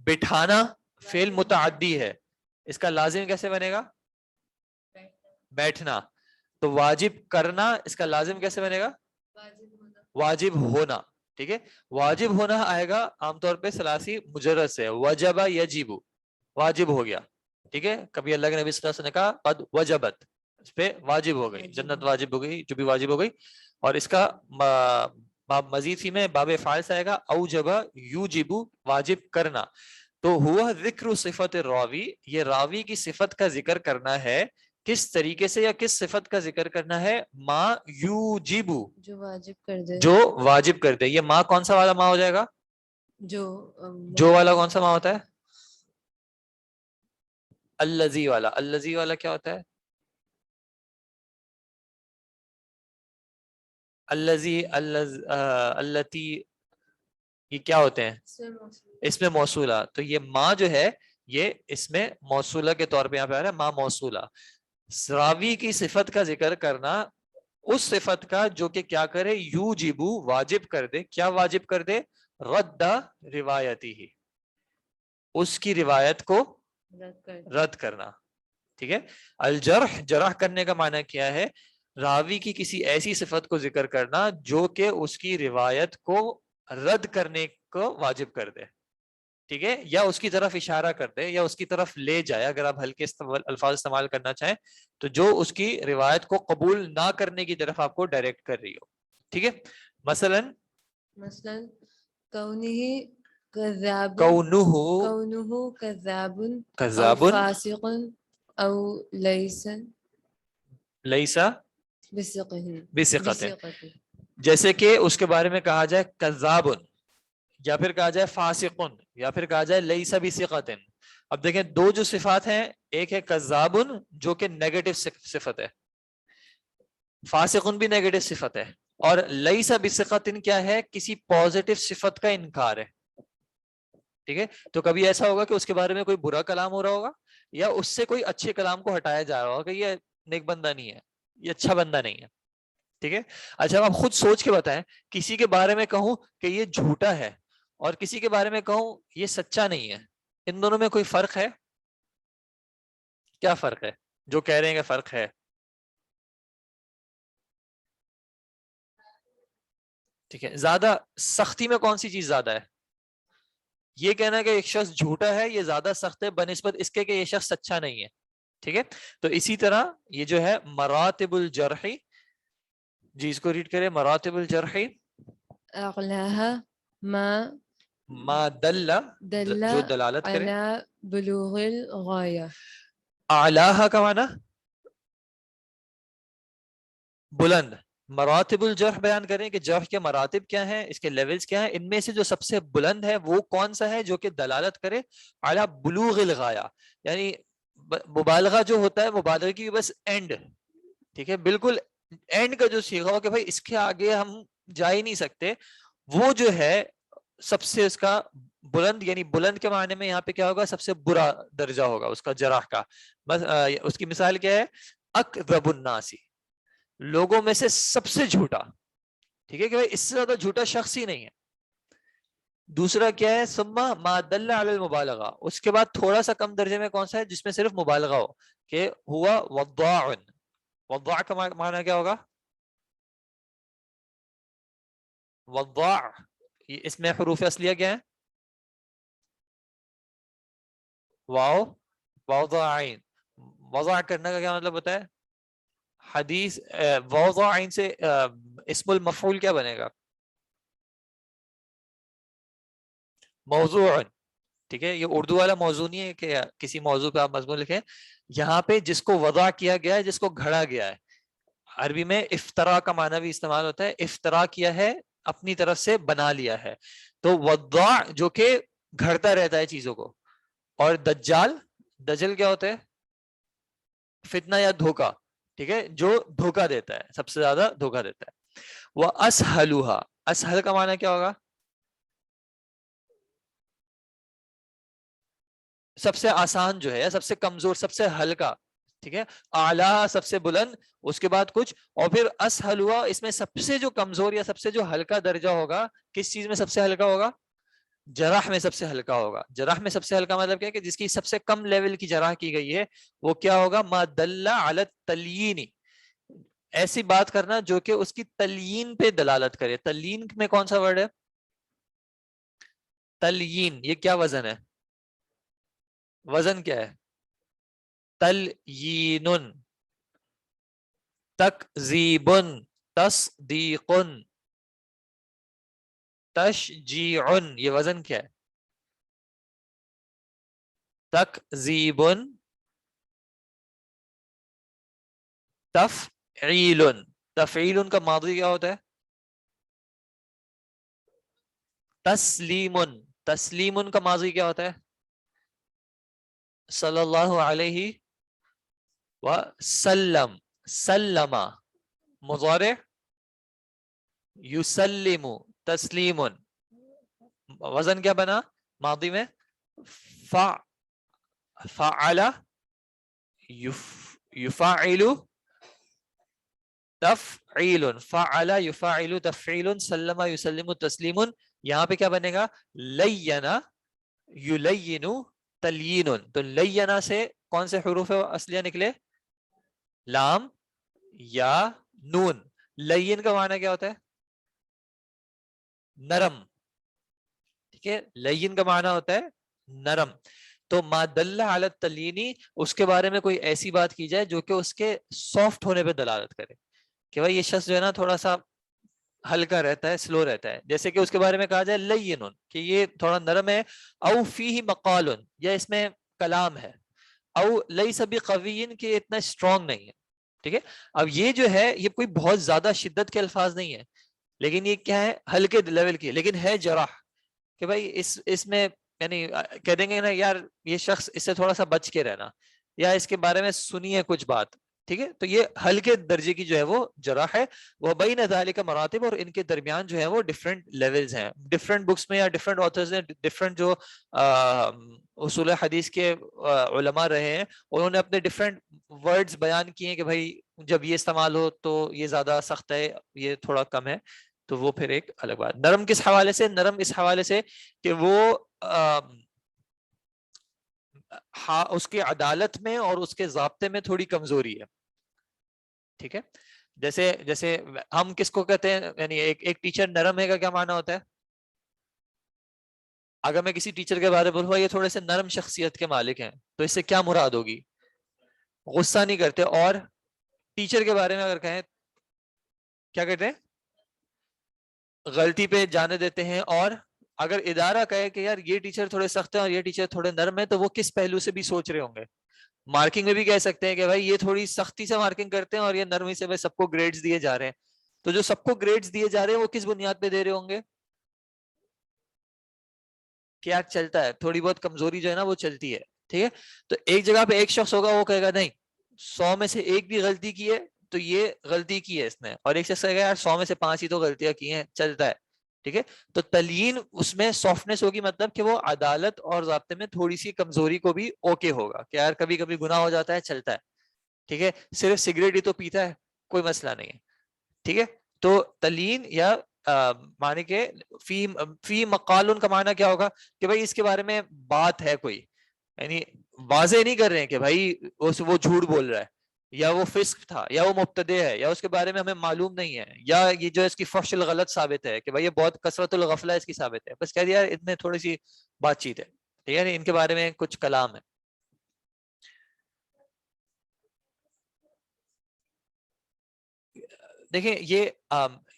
A: بٹھانا فعل متعدی ہے، اس کا لازم کیسے بنے گا؟ بیٹھنا. تو واجب کرنا اس کا لازم کیسے بنے گا؟ واجب ہونا. ٹھیک ہے، واجب ہونا آئے گا عام طور پہ ثلاثی مجرد سے، وجب یجب، واجب ہو گیا. ٹھیک ہے، کبھی اللہ کے نبی صلی اللہ علیہ وسلم نے کہا قد وجبت، اس پہ واجب ہو گئی، جنت واجب ہو گئی، جو بھی واجب ہو گئی. اور اس کا مزید فی میں باب فاعل سے آئے گا اوجب یوجب، واجب کرنا. تو ہوا ذکر صفت راوی، یہ راوی کی صفت کا ذکر کرنا ہے. کس طریقے سے یا کس صفت کا ذکر کرنا ہے؟ ما یوجب،
D: جو واجب کر دے،
A: جو واجب کر دے. یہ ما کون سا والا ما ہو جائے گا؟ جو والا کون سا ما ہوتا ہے؟ الذی والا. الذی والا کیا ہوتا ہے؟ الذی التی، یہ کیا ہوتے ہیں؟ اس میں موصولہ. تو یہ ما جو ہے یہ اس میں موصولہ کے طور پہ یہاں پہ آ رہا ہے، ما موصولہ. راوی کی صفت کا ذکر کرنا اس صفت کا جو کہ کیا کرے؟ یوجبو، واجب کر دے. کیا واجب کر دے؟ رد روایتی ہی، اس کی روایت کو رد کرنا. ٹھیک ہے. الجرح، جرح کرنے کا معنی کیا ہے؟ راوی کی کسی ایسی صفت کو ذکر کرنا جو کہ اس کی روایت کو رد کرنے کو واجب کر دے. ٹھیک ہے، یا اس کی طرف اشارہ کر دے، یا اس کی طرف لے جائے. اگر آپ ہلکے الفاظ استعمال کرنا چاہیں تو جو اس کی روایت کو قبول نہ کرنے کی طرف آپ کو ڈائریکٹ کر رہی ہو. ٹھیک ہے، مثلا
D: کونہ کذاب او فاسق او
A: لیسا
D: بثقۃ.
A: جیسے کہ اس کے بارے میں کہا جائے کذاب، یا پھر کہا جائے فاسقن، یا پھر کہا جائے لیسا بثقۃ. اب دیکھیں دو جو صفات ہیں، ایک ہے کذاب جو کہ نیگیٹو صفت ہے، فاسقن بھی نیگیٹو صفت ہے، اور لیسا بثقۃ کیا ہے؟ کسی پازیٹو صفت کا انکار ہے. ٹھیک ہے، تو کبھی ایسا ہوگا کہ اس کے بارے میں کوئی برا کلام ہو رہا ہوگا، یا اس سے کوئی اچھے کلام کو ہٹایا جا رہا ہوگا کہ یہ نیک بندہ نہیں ہے، یہ اچھا بندہ نہیں ہے. ٹھیک ہے. اچھا آپ خود سوچ کے بتائیں، کسی کے بارے میں کہوں کہ یہ جھوٹا ہے اور کسی کے بارے میں کہوں یہ سچا نہیں ہے، ان دونوں میں کوئی فرق ہے؟ کیا فرق ہے جو کہہ رہے ہیں کہ فرق ہے؟ ٹھیک ہے، زیادہ سختی میں کون سی چیز زیادہ ہے؟ یہ کہنا کہ ایک شخص جھوٹا ہے یہ زیادہ سخت ہے بنسبت اس کے کہ یہ شخص سچا نہیں ہے. ٹھیک ہے، تو اسی طرح یہ جو ہے مراتب الجرح، جی اس کو ریڈ کریں. مراتب الجرح
D: اعلاها
A: ما دل، جو دلالت کرے.
D: على بلوغ الغایہ.
A: اعلاها کا معنی بلند. مراتب الجرح بیان کریں کہ جرح کے مراتب کیا ہیں، اس کے لیولز کیا ہیں. ان میں سے جو سب سے بلند ہے وہ کون سا ہے؟ جو کہ دلالت کرے علی بلوغ الغایہ، یعنی مبالغہ جو ہوتا ہے، مبالغہ کی بس اینڈ. ٹھیک ہے، بالکل اینڈ کا جو صیغہ ہو کہ بھائی اس کے آگے ہم جا ہی نہیں سکتے، وہ جو ہے سب سے اس کا بلند. یعنی بلند کے معنی میں یہاں پہ کیا ہوگا؟ سب سے برا درجہ ہوگا اس کا جرح کا. بس اس کی مثال کیا ہے؟ اکذب الناسی، لوگوں میں سے سب سے جھوٹا. ٹھیک ہے، کہ بھائی اس سے زیادہ جھوٹا شخص ہی نہیں ہے. دوسرا کیا ہے؟ ثم ما دل علی المبالغہ، اس کے بعد تھوڑا سا کم درجے میں کون سا ہے؟ جس میں صرف مبالغہ ہو، کہ ہوا وضاع. وضاع کا معنی کیا ہوگا؟ وضاع، اس میں حروف اصلیہ کیا ہے؟ واو وضاعین. وضاع کرنے کا کیا مطلب ہوتا ہے؟ حدیث وضاعین سے اسم المفعول کیا بنے گا؟ موضوع. ٹھیک ہے، یہ اردو والا موضوع نہیں ہے کہ کسی موضوع پہ آپ مضمون لکھیں. یہاں پہ جس کو وضع کیا گیا ہے، جس کو گھڑا گیا ہے. عربی میں افترا کا معنی بھی استعمال ہوتا ہے، افترا کیا ہے اپنی طرف سے بنا لیا ہے. تو وضاع جو کہ گھڑتا رہتا ہے چیزوں کو. اور دجال، دجل کیا ہوتا ہے؟ فتنہ یا دھوکا. ٹھیک ہے، جو دھوکا دیتا ہے، سب سے زیادہ دھوکا دیتا ہے. وَأَسْهَلُهَا, اسہل کا معنی کیا ہوگا؟ سب سے آسان جو ہے یا سب سے کمزور، سب سے ہلکا، ٹھیک ہے. اعلیٰ سب سے بلند، اس کے بعد کچھ، اور پھر اسہل ہوا، اس میں سب سے جو کمزور یا سب سے جو ہلکا درجہ ہوگا کس چیز میں سب سے ہلکا ہوگا؟ جرح میں سب سے ہلکا ہوگا. جرح میں سب سے ہلکا مطلب کیا ہے کہ جس کی سب سے کم لیول کی جرح کی گئی ہے وہ کیا ہوگا؟ ما دل علی التلین، ایسی بات کرنا جو کہ اس کی تلین پہ دلالت کرے. تلین میں کون سا ورڈ ہے؟ تلین. یہ کیا وزن ہے؟ وزن کیا ہے؟ تلین، تکذیب، تصدیق، تشجیع. یہ وزن کیا ہے؟ تکذیب، تفعیل. تفعیل کا ماضی کیا ہوتا ہے؟ تسلیم. تسلیم کا ماضی کیا ہوتا ہے؟ صلی اللہ علیہ وسلم. سلم، مضارع یسلم، تسلیم. وزن کیا بنا ماضی میں؟ فعل، یفعل، تفعیل. فعل یفعل تفعیل، سلم یسلم تسلیم. یہاں پہ کیا بنے گا؟ لینا یلین تلین. تو لینا سے کون سے حروف اصلیہ نکلے؟ لام یا نون. لین کا معنی کیا ہوتا ہے؟ نرم. ٹھیک ہے، لین کا معنی ہوتا ہے نرم. تو ما دل علی التلینی، اس کے بارے میں کوئی ایسی بات کی جائے جو کہ اس کے سافٹ ہونے پہ دلالت کرے کہ بھائی یہ شخص جو ہے نا تھوڑا سا ہلکا رہتا ہے، سلو رہتا ہے. جیسے کہ اس کے بارے میں کہا جائے لین، کہ یہ تھوڑا نرم ہے. او فیہ مقال، یا اس میں کلام ہے. او لیس بقوی، کہ اتنا اسٹرانگ نہیں ہے. ٹھیک ہے، اب یہ جو ہے یہ کوئی بہت زیادہ شدت کے الفاظ نہیں ہے، لیکن یہ کیا ہے؟ ہلکے لیول کی، لیکن ہے جرح. کہ بھائی اس میں یعنی کہہ دیں گے نا یار یہ شخص اس سے تھوڑا سا بچ کے رہنا، یا اس کے بارے میں سنی ہے کچھ بات. ٹھیک ہے، تو یہ ہلکے درجے کی جو ہے وہ جرح ہے. وہ بین ذالک مراتب، اور ان کے درمیان جو ہے وہ ڈفرینٹ لیولز ہیں. ڈفرینٹ بکس میں یا ڈفرینٹ آتھرز نے، ڈفرینٹ جو اصول حدیث کے علماء رہے ہیں انہوں نے اپنے ڈفرینٹ ورڈز بیان کیے ہیں کہ بھائی جب یہ استعمال ہو تو یہ زیادہ سخت ہے، یہ تھوڑا کم ہے. تو وہ پھر ایک الگ بات. نرم کس حوالے سے؟ نرم اس حوالے سے کہ وہ اس کے عدالت میں اور اس کے ضابطے میں تھوڑی کمزوری ہے. ٹھیک ہے، جیسے ہم کس کو کہتے ہیں؟ یعنی ایک ٹیچر نرم ہے کا کیا معنی ہوتا ہے؟ اگر میں کسی ٹیچر کے بارے میں بولوں یہ تھوڑے سے نرم شخصیت کے مالک ہیں تو اس سے کیا مراد ہوگی؟ غصہ نہیں کرتے. اور ٹیچر کے بارے میں اگر کہیں کیا کہتے ہیں؟ غلطی پہ جانے دیتے ہیں. اور اگر ادارہ کہے کہ یار یہ ٹیچر تھوڑے سخت ہیں اور یہ ٹیچر تھوڑے نرم ہیں تو وہ کس پہلو سے بھی سوچ رہے ہوں گے. مارکنگ میں بھی کہہ سکتے ہیں کہ بھائی یہ تھوڑی سختی سے مارکنگ کرتے ہیں اور یہ نرمی سے سب کو گریڈز دیے جا رہے ہیں. تو جو سب کو گریڈز دیے جا رہے ہیں وہ کس بنیاد پہ دے رہے ہوں گے؟ کیا چلتا ہے؟ تھوڑی بہت کمزوری جو ہے نا وہ چلتی ہے. ٹھیک ہے، تو ایک جگہ پہ ایک شخص ہوگا وہ کہے گا نہیں 100 میں سے ایک بھی غلطی کی ہے تو یہ غلطی کی ہے اس نے، اور ایک شخص کہے گا یار 100 میں سے 5 ہی تو غلطیاں کی ہیں، چلتا ہے. ٹھیک ہے، تو تلین اس میں سافٹنس ہوگی، مطلب کہ وہ عدالت اور ضابطے میں تھوڑی سی کمزوری کو بھی اوکے ہوگا کہ یار کبھی کبھی گناہ ہو جاتا ہے، چلتا ہے. ٹھیک ہے، صرف سگریٹ ہی تو پیتا ہے، کوئی مسئلہ نہیں ہے. ٹھیک ہے، تو تلین یا معنی کہ فی مقال کا معنی کیا ہوگا کہ بھائی اس کے بارے میں بات ہے کوئی، یعنی واضح نہیں کر رہے ہیں کہ بھائی وہ جھوٹ بول رہا ہے یا وہ فسق تھا یا وہ مبتدع ہے یا اس کے بارے میں ہمیں معلوم نہیں ہے یا یہ جو اس کی فحش الغلط ثابت ہے کہ بھائی یہ بہت کثرت الغفلہ اس کی ثابت ہے، بس کہہ دیا ان میں تھوڑی سی بات چیت ہے. ٹھیک ہے، ان کے بارے میں کچھ کلام ہے. دیکھیں یہ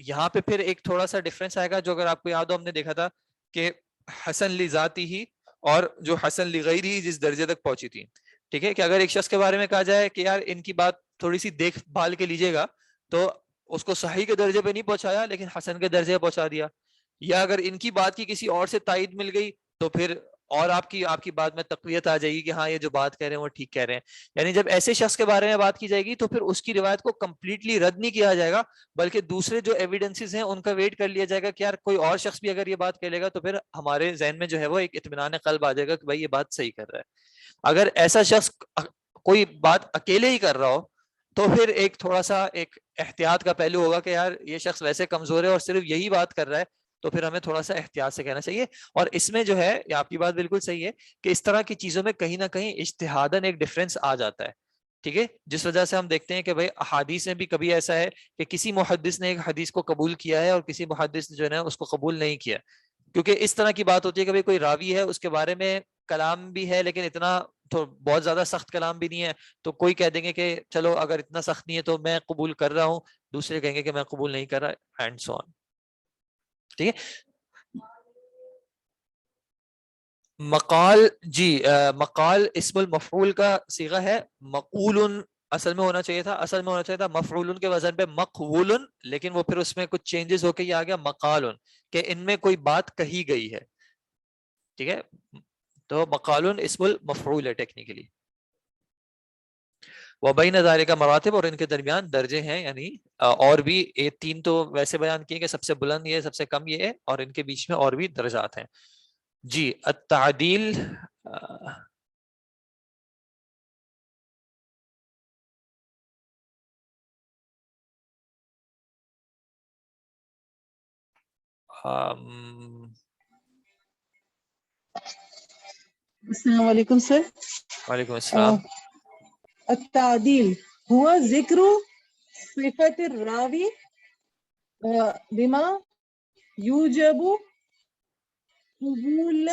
A: یہاں پہ پھر ایک تھوڑا سا ڈفرینس آئے گا جو اگر آپ کو یاد ہو ہم نے دیکھا تھا کہ حسن لذاتی ہی اور جو حسن لغیری ہی جس درجے تک پہنچی تھی. ٹھیک ہے، کہ اگر ایک شخص کے بارے میں کہا جائے کہ یار ان کی بات تھوڑی سی دیکھ بھال کے لیجیے گا تو اس کو صحیح کے درجے پہ نہیں پہنچایا لیکن حسن کے درجے پہ پہنچا دیا. یا اگر ان کی بات کی کسی اور سے تائید مل گئی تو پھر اور آپ کی بات میں تقویت آ جائے گی کہ ہاں یہ جو بات کہہ رہے ہیں وہ ٹھیک کہہ رہے ہیں. یعنی جب ایسے شخص کے بارے میں بات کی جائے گی تو پھر اس کی روایت کو کمپلیٹلی رد نہیں کیا جائے گا, بلکہ دوسرے جو ایویڈنسز ہیں ان کا ویٹ کر لیا جائے گا کہ یار کوئی اور شخص بھی اگر یہ بات کہہ لے گا تو پھر ہمارے ذہن میں جو ہے وہ ایک اطمینان قلب آ جائے گا کہ بھائی یہ بات صحیح کر رہا ہے. اگر ایسا شخص کوئی بات اکیلے ہی کر رہا ہو تو پھر ایک تھوڑا سا ایک احتیاط کا پہلو ہوگا کہ یار یہ شخص ویسے کمزور ہے اور صرف یہی بات کر رہا ہے, تو پھر ہمیں تھوڑا سا احتیاط سے کہنا چاہیے. اور اس میں جو ہے آپ کی بات بالکل صحیح ہے کہ اس طرح کی چیزوں میں کہیں نہ کہیں اجتہاداً ایک ڈفرینس آ جاتا ہے, ٹھیک ہے, جس وجہ سے ہم دیکھتے ہیں کہ بھائی احادیث میں بھی کبھی ایسا ہے کہ کسی محدث نے ایک حدیث کو قبول کیا ہے اور کسی محدث نے جو ہے نا اس کو قبول نہیں کیا, کیونکہ اس طرح کی بات ہوتی ہے کہ بھائی کوئی راوی ہے اس کے بارے میں کلام بھی ہے لیکن اتنا تو بہت زیادہ سخت کلام بھی نہیں ہے, تو کوئی کہہ دیں گے کہ چلو اگر اتنا سخت نہیں ہے تو میں قبول کر رہا ہوں, دوسرے کہیں گے کہ میں قبول نہیں کر رہا, اینڈ سو آن. ٹھیک ہے. مقال, جی مقال اسم المفعول کا صیغہ ہے, مقول اصل میں ہونا چاہیے تھا مفعول کے وزن پہ مقول, لیکن وہ پھر اس میں کچھ چینجز ہو کے یہ آ گیا مقال, کہ ان میں کوئی بات کہی گئی ہے. ٹھیک ہے, تو مقال اسم المفعول ہے ٹیکنیکلی. وبین ذالک مراتب, اور ان کے درمیان درجے ہیں, یعنی اور بھی 3 تو ویسے بیان کیے کہ سب سے بلند یہ, سب سے کم یہ ہے, اور ان کے بیچ میں اور بھی درجات ہیں. جی التعدیل,
E: السلام علیکم سر.
A: وعلیکم السلام.
E: التعدیل ہوا ذکر صفت الراوی بما یوجب قبول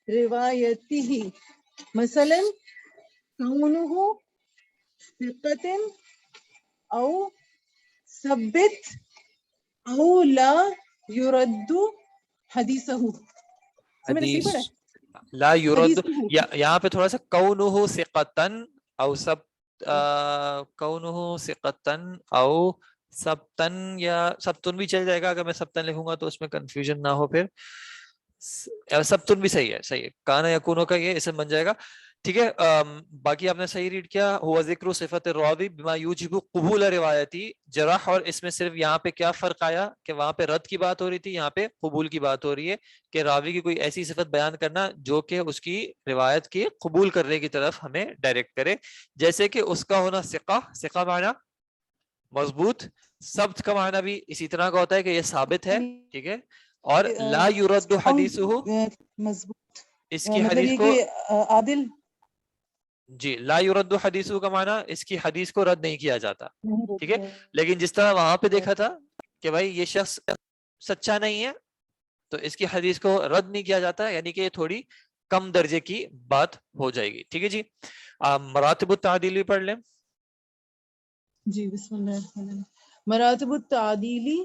E: روایته, مثلا کونه ثقة او ثبت او لا يرد حدیثه.
A: حدیث لا یرد, یہاں پہ تھوڑا سا کونہ ثقتن او سب, کونہ ثقتن او سبتن, یا سبتن بھی چل جائے گا, اگر میں سبتن لکھوں گا تو اس میں کنفیوژن نہ ہو, پھر سبتن بھی صحیح ہے, کانا یکونو کا یہ اسم بن جائے گا. ٹھیک ہے, باقی آپ نے صحیح ریڈ کیا. ہوا ذکر صفت الراوی بما یوجب قبول روایتی. جرح اور اس میں صرف یہاں پہ کیا فرق آیا کہ وہاں پہ رد کی بات ہو رہی تھی, یہاں پہ قبول کی بات ہو رہی ہے, کہ راوی کی کوئی ایسی صفت بیان کرنا جو کہ اس کی روایت کی قبول کرنے کی طرف ہمیں ڈائریکٹ کرے, جیسے کہ اس کا ہونا ثقہ معنی مضبوط, ثبت کا معنی بھی اسی طرح کا ہوتا ہے کہ یہ ثابت ہے. ٹھیک ہے, اور لا یرد حدیثہ,
E: مضبوط,
A: اس کی
E: مطلب
A: حدیث
E: یہ
A: کو,
E: کہ عادل,
A: جی لا یرد حدیثہ کا معنی اس کی حدیث کو رد نہیں کیا جاتا. ٹھیک ہے, لیکن جس طرح وہاں پہ دیکھا تھا کہ بھائی یہ شخص سچا نہیں ہے تو اس کی حدیث کو رد نہیں کیا جاتا, یعنی کہ یہ تھوڑی کم درجے کی بات ہو جائے گی. ٹھیک ہے جی, مراتب التعدیل بھی پڑھ لیں.
E: جی بسم اللہ الرحمن الرحیم. مراتب التعدیلی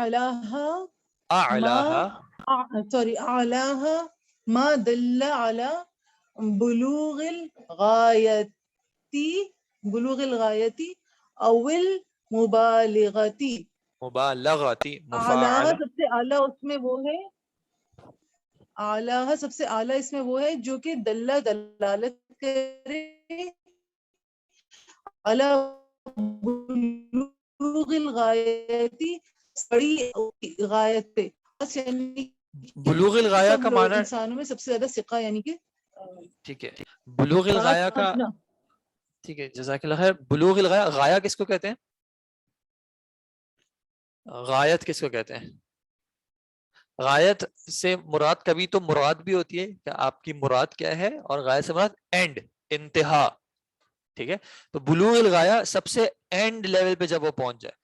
E: اعلاها ما دل على بلوغ الغایتی او المبالغتی.
A: مبالغتی,
E: اعلیٰ
A: مفاعلہ,
E: سب سے اعلیٰ اس میں وہ ہے, اعلیٰ سب سے اعلیٰ اس میں وہ ہے جو کہ دلالت کرے علی بلوغ الغایتی, بڑی غایت پہ.
A: بلوغ الغایہ
E: سب
A: کا
E: لوگ
A: معنی,
E: انسانوں میں سب سے زیادہ ثقہ, یعنی کہ
A: ٹھیک ہے, بلوغ الغایہ کا, ٹھیک ہے جزاک اللہ خیر. بلوغ الغایہ, غایہ کس کو کہتے ہیں, غایت کس کو کہتے ہیں؟ غایت سے مراد کبھی تو مراد بھی ہوتی ہے کہ آپ کی مراد کیا ہے, اور غایت سے مراد اینڈ, انتہا. ٹھیک ہے, تو بلوغ الغایہ سب سے اینڈ لیول پہ جب وہ پہنچ جائے,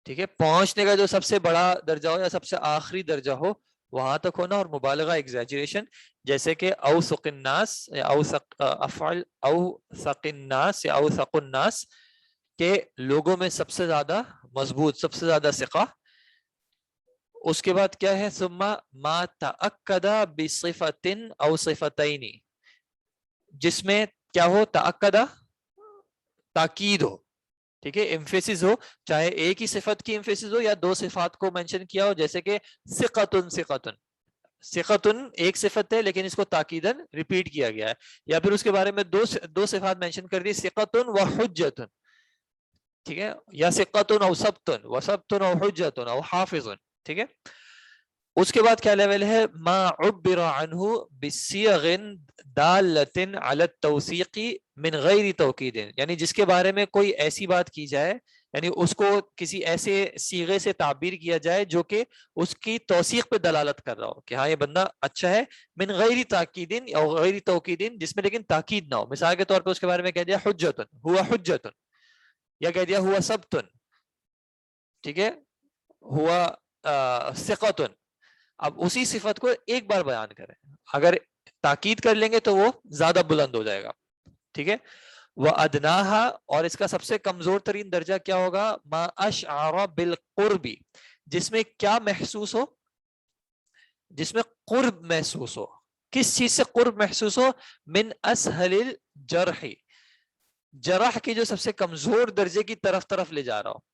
A: ٹھیک ہے, پہنچنے کا جو سب سے بڑا درجہ ہو یا سب سے آخری درجہ ہو وہاں تک ہونا, اور مبالغہ ایگزیجریشن, جیسے کہ اوثق الناس یا افعل اوثق الناس یا اوثق الناس, کہ لوگوں میں سب سے زیادہ مضبوط, سب سے زیادہ ثقہ. اس کے بعد کیا ہے, ثم ما تأکد بصفت او صفتین, جس میں کیا ہو, تأکد تاکید ہو, ٹھیک ہے, ایمفیسس ہو, چاہے ایک ہی صفت کی ایمفیسس ہو یا 2 صفات کو مینشن کیا ہو, جیسے کہ ثقۃ ثقۃ, ثقتن ایک صفت ہے لیکن اس کو تاکیدن ریپیٹ کیا گیا ہے. یا پھر اس کے بارے میں دو صفات مینشن کر دی, ثقتن و حجتن, ٹھیک ہے, یا ثقتن او ثبتن و ثبتن او حجتن او حافظن, ٹھیک ہے. اس کے بعد کیا لیول ہے, ما عبر عنہ بصیغ دالۃ علی التوثیق من غیر توکید, یعنی جس کے بارے میں کوئی ایسی بات کی جائے, یعنی اس کو کسی ایسے صیغے سے تعبیر کیا جائے جو کہ اس کی توثیق پہ دلالت کر رہا ہو کہ ہاں یہ بندہ اچھا ہے, من غیر تاکید او غیر توکید, جس میں لیکن تاکید نہ ہو. مثال کے طور پہ اس کے بارے میں کہہ دیا حجتن, ہوا حجتن, یا کہہ دیا ہوا ثبتن, ٹھیک ہے, ہوا ثقتن. اب اسی صفت کو ایک بار بیان کریں, اگر تاکید کر لیں گے تو وہ زیادہ بلند ہو جائے گا, ٹھیک ہے. وَأَدْنَاهَا, اور اس کا سب سے کمزور ترین درجہ کیا ہوگا, مَا أَشْعَرَ بِالْقُرْبِ, جس میں کیا محسوس ہو, جس میں قرب محسوس ہو. کس چیز سے قرب محسوس ہو, من اسهل الجرح, جرح کی جو سب سے کمزور درجے کی طرف لے جا رہا ہو,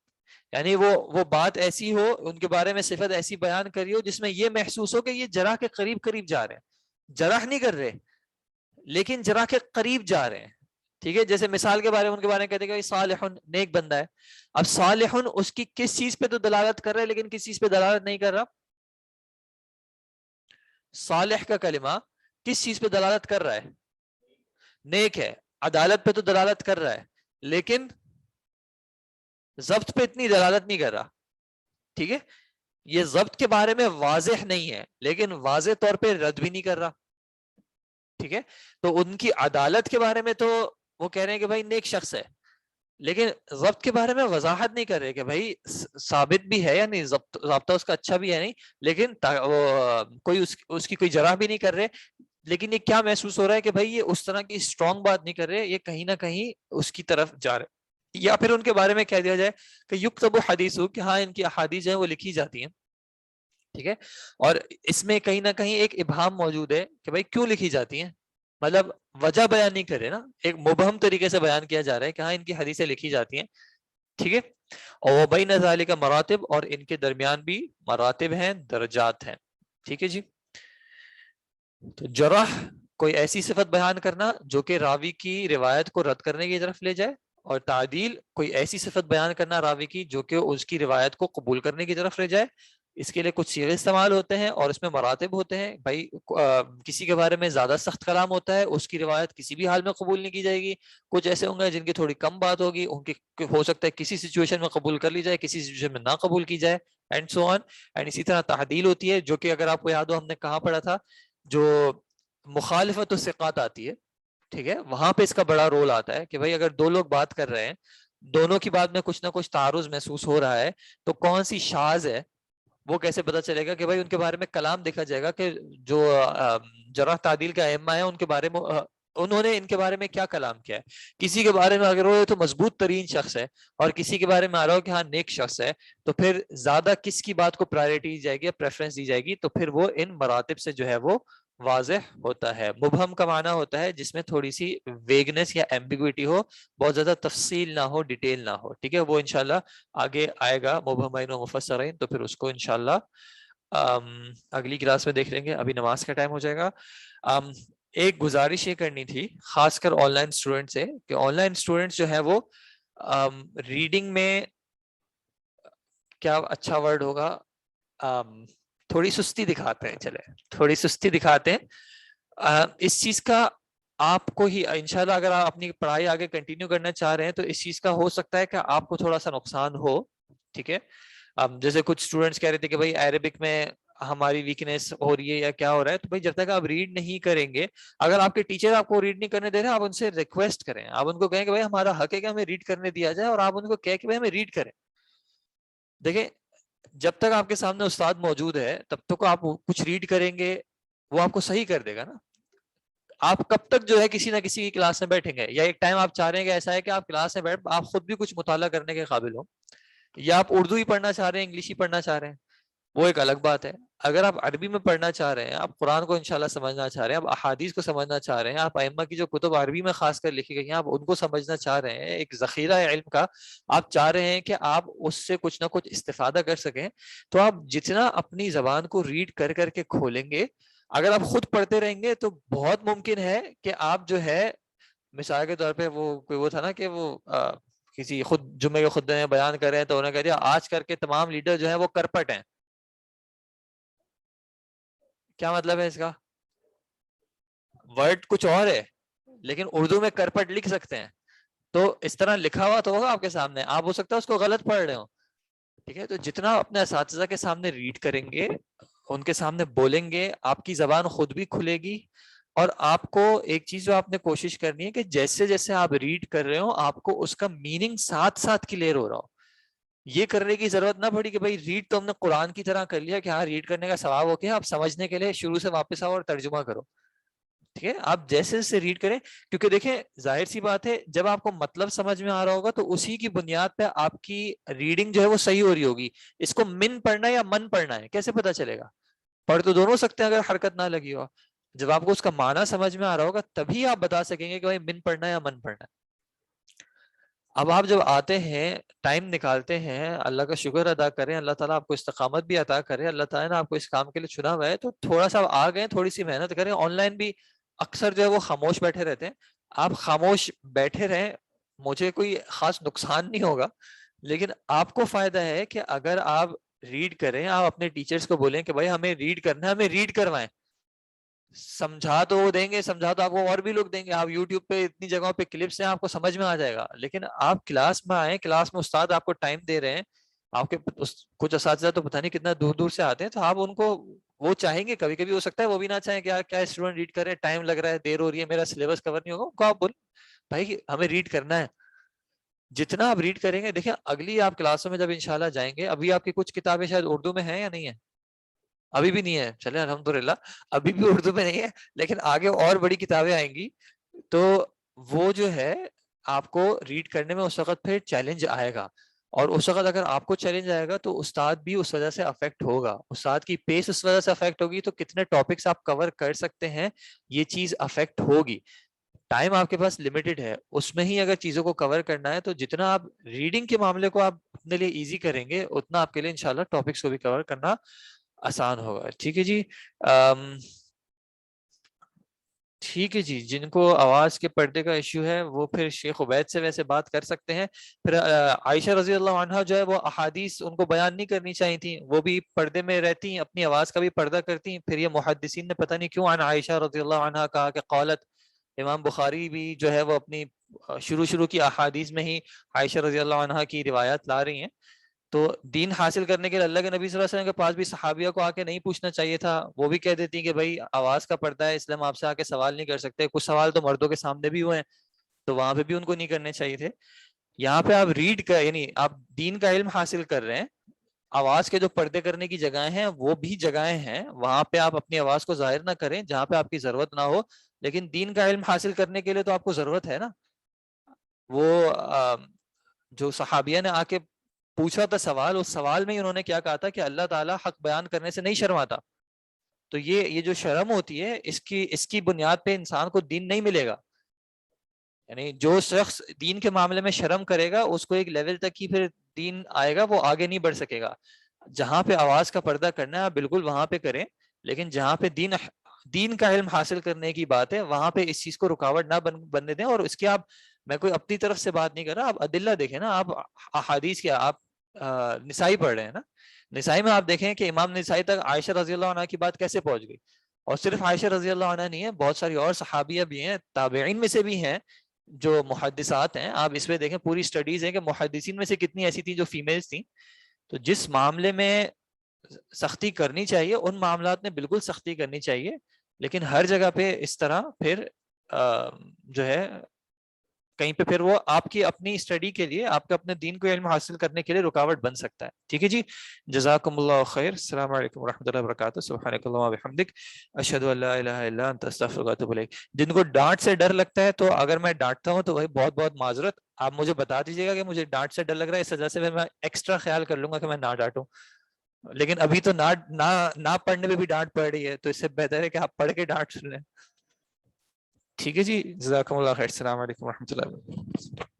A: یعنی وہ بات ایسی ہو, ان کے بارے میں صفت ایسی بیان کری ہو جس میں یہ محسوس ہو کہ یہ جرح کے قریب جا رہے ہیں, جرح نہیں کر رہے لیکن جرح کے قریب جا رہے ہیں, ٹھیک ہے. جیسے مثال کے بارے میں ان کے بارے میں کہتے ہیں کہ صالح, نیک بندہ ہے. اب صالح اس کی کس چیز پہ تو دلالت کر رہا ہے لیکن کس چیز پہ دلالت نہیں کر رہا. صالح کا کلمہ کس چیز پہ دلالت کر رہا ہے, نیک ہے, عدالت پہ تو دلالت کر رہا ہے لیکن ضبط پہ اتنی دلالت نہیں کر رہا, ٹھیک ہے. یہ ضبط کے بارے میں واضح نہیں ہے لیکن واضح طور پہ رد بھی نہیں کر رہا, ٹھیک ہے. تو ان کی عدالت کے بارے میں تو وہ کہہ رہے ہیں کہ بھائی نیک شخص ہے, لیکن ضبط کے بارے میں وضاحت نہیں کر رہے کہ بھائی ثابت بھی ہے یا نہیں, ضابطہ اس کا اچھا بھی ہے نہیں, لیکن کوئی اس کی کوئی جرح بھی نہیں کر رہے. لیکن یہ کیا محسوس ہو رہا ہے کہ بھائی یہ اس طرح کی اسٹرانگ بات نہیں کر رہے, یہ کہیں نہ کہیں اس کی طرف جا رہے. یا پھر ان کے بارے میں کہہ دیا جائے کہ یکتب حدیث, کہ ہاں ان کی احادیث ہیں وہ لکھی جاتی ہیں, ٹھیک ہے. اور اس میں کہیں نہ کہیں ایک ابہام موجود ہے کہ بھائی کیوں لکھی جاتی ہیں, مطلب وجہ بیان نہیں کرے نا, ایک مبہم طریقے سے بیان کیا جا رہا ہے کہ ہاں ان کی حدیثیں لکھی جاتی ہیں, ٹھیک ہے. اور بین ذالک مراتب, اور ان کے درمیان بھی مراتب ہیں, درجات ہیں, ٹھیک ہے جی. تو جرح کوئی ایسی صفت بیان کرنا جو کہ راوی کی روایت کو رد کرنے کی طرف لے جائے, اور تعدیل کوئی ایسی صفت بیان کرنا راوی کی جو کہ اس کی روایت کو قبول کرنے کی طرف لے جائے. اس کے لیے کچھ صیغے استعمال ہوتے ہیں اور اس میں مراتب ہوتے ہیں. بھائی کسی کے بارے میں زیادہ سخت کلام ہوتا ہے, اس کی روایت کسی بھی حال میں قبول نہیں کی جائے گی. کچھ ایسے ہوں گے جن کی تھوڑی کم بات ہوگی, ان کی ہو سکتا ہے کسی سچویشن میں قبول کر لی جائے, کسی سچویشن میں نہ قبول کی جائے, اینڈ سو آن. اینڈ اسی طرح تعدیل ہوتی ہے, جو کہ اگر آپ کو یاد ہو ہم نے کہاں پڑھا تھا, جو مخالفت الثقات آتی ہے, ٹھیک ہے, وہاں پہ اس کا بڑا رول آتا ہے کہ بھائی اگر دو لوگ بات کر رہے ہیں, دونوں کی بات میں کچھ نہ کچھ تعارض محسوس ہو رہا ہے, تو کون سی شاذ ہے وہ کیسے پتا چلے گا کہ بھائی ان کے بارے میں کلام دیکھا جائے گا کہ جو جرح تعدیل کا ائمہ ہے ان کے بارے میں انہوں نے ان کے بارے میں کیا کلام کیا ہے. کسی کے بارے میں اگر وہ تو مضبوط ترین شخص ہے اور کسی کے بارے میں آ رہا ہو کہ ہاں نیک شخص ہے, تو پھر زیادہ کس کی بات کو پرائرٹی دی جائے گی, پریفرنس دی جائے گی, تو پھر وہ ان مراتب سے جو ہے وہ واضح ہوتا ہے. مبہم کا معنی ہوتا ہے جس میں تھوڑی سی ویگنس یا ایمبیگوٹی ہو, بہت زیادہ تفصیل نہ ہو, ڈیٹیل نہ ہو, ٹھیک ہے. وہ انشاءاللہ آگے آئے گا, مبہمین و مفسرین, تو پھر اس کو انشاءاللہ اگلی کلاس میں دیکھ لیں گے. ابھی نماز کا ٹائم ہو جائے گا. ایک گزارش یہ کرنی تھی خاص کر آن لائن اسٹوڈنٹ سے, کہ آن لائن اسٹوڈنٹس جو ہے وہ ریڈنگ میں کیا اچھا ورڈ ہوگا, تھوڑی سستی دکھاتے ہیں, چلے تھوڑی سستی دکھاتے ہیں. اس چیز کا آپ کو ہی انشاءاللہ اگر آپ اپنی پڑھائی آگے کنٹینیو کرنا چاہ رہے ہیں تو اس چیز کا ہو سکتا ہے کہ آپ کو تھوڑا سا نقصان ہو, ٹھیک ہے. جیسے کچھ اسٹوڈنٹس کہہ رہے تھے کہ بھائی عربک میں ہماری ویکنیس ہو رہی ہے یا کیا ہو رہا ہے, تو بھائی جب تک آپ ریڈ نہیں کریں گے, اگر آپ کے ٹیچر آپ کو ریڈ نہیں کرنے دے رہے, آپ ان سے ریکویسٹ کریں, آپ ان کو کہیں کہ بھائی ہمارا حق ہے کہ ہمیں ریڈ کرنے دیا جائے, اور آپ ان کو کہیں کہ بھائی ہمیں ریڈ کریں. دیکھیں جب تک آپ کے سامنے استاد موجود ہے تب تک آپ کچھ ریڈ کریں گے, وہ آپ کو صحیح کر دے گا نا. آپ کب تک جو ہے کسی نہ کسی کی کلاس میں بیٹھیں گے, یا ایک ٹائم آپ چاہ رہے ہیں کہ ایسا ہے کہ آپ کلاس میں بیٹھ آپ خود بھی کچھ مطالعہ کرنے کے قابل ہو, یا آپ اردو ہی پڑھنا چاہ رہے ہیں, انگلش ہی پڑھنا چاہ رہے ہیں, وہ ایک الگ بات ہے. اگر آپ عربی میں پڑھنا چاہ رہے ہیں، آپ قرآن کو انشاءاللہ سمجھنا چاہ رہے ہیں، آپ احادیث کو سمجھنا چاہ رہے ہیں، آپ ائمہ کی جو کتب عربی میں خاص کر لکھی گئی ہیں آپ ان کو سمجھنا چاہ رہے ہیں، ایک ذخیرہ ہے علم کا، آپ چاہ رہے ہیں کہ آپ اس سے کچھ نہ کچھ استفادہ کر سکیں، تو آپ جتنا اپنی زبان کو ریڈ کر کر کے کھولیں گے، اگر آپ خود پڑھتے رہیں گے تو بہت ممکن ہے کہ آپ جو ہے، مثال کے طور پہ وہ تھا نا کہ وہ کسی خود جمعے کے خطبے میں بیان کر رہے ہیں تو انہوں نے کہہ دیا آج کر کے تمام لیڈر جو ہیں وہ کرپٹ ہیں. کیا مطلب ہے اس کا؟ ورڈ کچھ اور ہے لیکن اردو میں کرپٹ لکھ سکتے ہیں، تو اس طرح لکھا ہوا تو ہوگا آپ کے سامنے، آپ ہو سکتا ہے اس کو غلط پڑھ رہے ہو. ٹھیک ہے، تو جتنا اپنے اساتذہ کے سامنے ریڈ کریں گے، ان کے سامنے بولیں گے، آپ کی زبان خود بھی کھلے گی. اور آپ کو ایک چیز جو آپ نے کوشش کرنی ہے کہ جیسے جیسے آپ ریڈ کر رہے ہو آپ کو اس کا میننگ ساتھ ساتھ کلیئر ہو رہا ہو. یہ کرنے کی ضرورت نہ پڑی کہ بھائی ریڈ تو ہم نے قرآن کی طرح کر لیا کہ ہاں ریڈ کرنے کا ثواب ہو گیا، آپ سمجھنے کے لیے شروع سے واپس آؤ اور ترجمہ کرو. ٹھیک ہے، آپ جیسے جیسے ریڈ کریں، کیونکہ دیکھیں ظاہر سی بات ہے جب آپ کو مطلب سمجھ میں آ رہا ہوگا تو اسی کی بنیاد پہ آپ کی ریڈنگ جو ہے وہ صحیح ہو رہی ہوگی. اس کو من پڑھنا ہے یا من پڑھنا ہے کیسے پتا چلے گا؟ پڑھ تو دونوں سکتے ہیں اگر حرکت نہ لگی ہو. جب آپ کو اس کا معنی سمجھ میں آ رہا ہوگا تبھی آپ بتا سکیں گے کہ بھائی من پڑھنا ہے یا من پڑھنا ہے. اب آپ جب آتے ہیں ٹائم نکالتے ہیں، اللہ کا شکر ادا کریں، اللہ تعالیٰ آپ کو استقامت بھی عطا کرے، اللہ تعالیٰ نے آپ کو اس کام کے لیے چنا ہوا ہے تو تھوڑا سا آ گئے، تھوڑی سی محنت کریں. آن لائن بھی اکثر جو ہے وہ خاموش بیٹھے رہتے ہیں، آپ خاموش بیٹھے رہیں، مجھے کوئی خاص نقصان نہیں ہوگا، لیکن آپ کو فائدہ ہے کہ اگر آپ ریڈ کریں، آپ اپنے ٹیچرز کو بولیں کہ بھائی ہمیں ریڈ کرنا ہے، ہمیں ریڈ کروائیں. سمجھا تو وہ دیں گے، سمجھا تو آپ کو اور بھی لوگ دیں گے، آپ یوٹیوب پہ اتنی جگہوں پہ کلپس ہیں آپ کو سمجھ میں آ جائے گا، لیکن آپ کلاس میں آئیں، کلاس میں استاد آپ کو ٹائم دے رہے ہیں، آپ کے کچھ اساتذہ تو پتہ نہیں کتنا دور دور سے آتے ہیں، تو آپ ان کو وہ چاہیں گے، کبھی کبھی ہو سکتا ہے وہ بھی نہ چاہیں کہ کیا اسٹوڈنٹ ریڈ کر رہے ہیں، ٹائم لگ رہا ہے، دیر ہو رہی ہے، میرا سلیبس کور نہیں ہوگا، ان کو آپ بول بھائی ہمیں ریڈ کرنا ہے. جتنا آپ ریڈ کریں گے، دیکھیں اگلی آپ کلاسوں میں جب انشاءاللہ جائیں گے، ابھی آپ کی کچھ کتابیں شاید اردو میں ہیں یا نہیں ہے؟ ابھی بھی نہیں ہے، چلے الحمدللہ ابھی بھی اردو میں نہیں ہے، لیکن آگے اور بڑی کتابیں آئیں گی تو وہ جو ہے آپ کو ریڈ کرنے میں اس وقت پھر چیلنج آئے گا. اور اس وقت اگر آپ کو چیلنج آئے گا تو استاد بھی اس وجہ سے افیکٹ ہوگا، استاد کی پیس اس وجہ سے افیکٹ ہوگی، تو کتنے ٹاپکس آپ کور کر سکتے ہیں یہ چیز افیکٹ ہوگی. ٹائم آپ کے پاس لمیٹڈ ہے، اس میں ہی اگر چیزوں کو کور کرنا ہے تو جتنا آپ ریڈنگ کے معاملے کو آپ اپنے لیے ایزی کریں گے اتنا آپ کے لیے انشاءاللہ ٹاپکس کو بھی کور کرنا آسان ہوگا. ٹھیک ہے جی، ٹھیک ہے جی. جن کو آواز کے پردے کا ایشو ہے وہ پھر شیخ عبید سے ویسے بات کر سکتے ہیں. پھر عائشہ رضی اللہ عنہا جو ہے وہ احادیث ان کو بیان نہیں کرنی چاہیے تھیں، وہ بھی پردے میں رہتی ہیں، اپنی آواز کا بھی پردہ کرتی ہیں. پھر یہ محدثین نے پتہ نہیں کیوں عن عائشہ رضی اللہ عنہا کہا کہ قالت. امام بخاری بھی جو ہے وہ اپنی شروع کی احادیث میں ہی عائشہ رضی اللہ عنہا کی روایات لا رہی ہیں. تو دین حاصل کرنے کے لیے اللہ کے نبی صلی اللہ علیہ وسلم کے پاس بھی صحابیہ کو آ کے نہیں پوچھنا چاہیے تھا، وہ بھی کہہ دیتی کہ بھائی آواز کا پردہ ہے اس لیے ہم آپ سے آ کے سوال نہیں کر سکتے. کچھ سوال تو مردوں کے سامنے بھی ہوئے ہیں تو وہاں پہ بھی ان کو نہیں کرنے چاہیے تھے. یہاں پہ آپ ریڈ کا یعنی آپ دین کا علم حاصل کر رہے ہیں، آواز کے جو پردے کرنے کی جگہیں ہیں وہ بھی جگہیں ہیں، وہاں پہ آپ اپنی آواز کو ظاہر نہ کریں جہاں پہ آپ کی ضرورت نہ ہو، لیکن دین کا علم حاصل کرنے کے لیے تو آپ کو ضرورت ہے نا. وہ جو صحابیہ نے آ کے پوچھا تھا سوال، اس سوال میں انہوں نے کیا کہا تھا کہ اللہ تعالیٰ حق بیان کرنے سے نہیں شرماتا. تو یہ جو شرم ہوتی ہے اس کی بنیاد پہ انسان کو دین نہیں ملے گا. یعنی جو شخص دین کے معاملے میں شرم کرے گا اس کو ایک لیول تک ہی پھر دین آئے گا، وہ آگے نہیں بڑھ سکے گا. جہاں پہ آواز کا پردہ کرنا ہے آپ بالکل وہاں پہ کریں، لیکن جہاں پہ دین کا علم حاصل کرنے کی بات ہے وہاں پہ اس چیز کو رکاوٹ نہ بننے دیں. اور اس کے آپ میں کوئی اپنی طرف سے بات نہیں کر رہا، آپ ادلہ دیکھیں نا، آپ احادیث کیا آپ نسائی پڑھ رہے ہیں نا، نسائی میں آپ دیکھیں کہ امام نسائی تک عائشہ رضی اللہ عنہ کی بات کیسے پہنچ گئی. اور صرف عائشہ رضی اللہ عنہ نہیں ہے، بہت ساری اور صحابیہ بھی ہیں، تابعین میں سے بھی ہیں جو محدثات ہیں. آپ اس میں دیکھیں پوری سٹڈیز ہیں کہ محدثین میں سے کتنی ایسی تھیں جو فیمیلز تھیں. تو جس معاملے میں سختی کرنی چاہیے ان معاملات میں بالکل سختی کرنی چاہیے، لیکن ہر جگہ پہ اس طرح پھر جو ہے کہیں پہ پھر وہ آپ کی اپنی اسٹڈی کے لیے، آپ کے اپنے دین کو علم حاصل کرنے کے لیے رکاوٹ بن سکتا ہے. ٹھیک ہے جی، جزاکم اللہ خیر. السلام علیکم ورحمۃ اللہ وبرکاتہ. سبحانک اللہم وبحمدک، اشہد ان لا الہ الا انت استغفرک واتوب الیک. جن کو ڈانٹ سے ڈر لگتا ہے تو اگر میں ڈانٹتا ہوں تو وہی بہت بہت معذرت، آپ مجھے بتا دیجیے گا کہ مجھے ڈانٹ سے ڈر لگ رہا ہے، اس وجہ سے میں ایکسٹرا خیال کر لوں گا کہ میں نہ ڈانٹوں. لیکن ابھی تو نہ پڑھنے پہ بھی ڈانٹ پڑ رہی ہے، تو اس سے بہتر ہے کہ آپ پڑھ کے ڈانٹ سن لیں. ٹھیک ہے جی، جزاکم اللہ خیر. السلام علیکم و رحمۃ اللہ.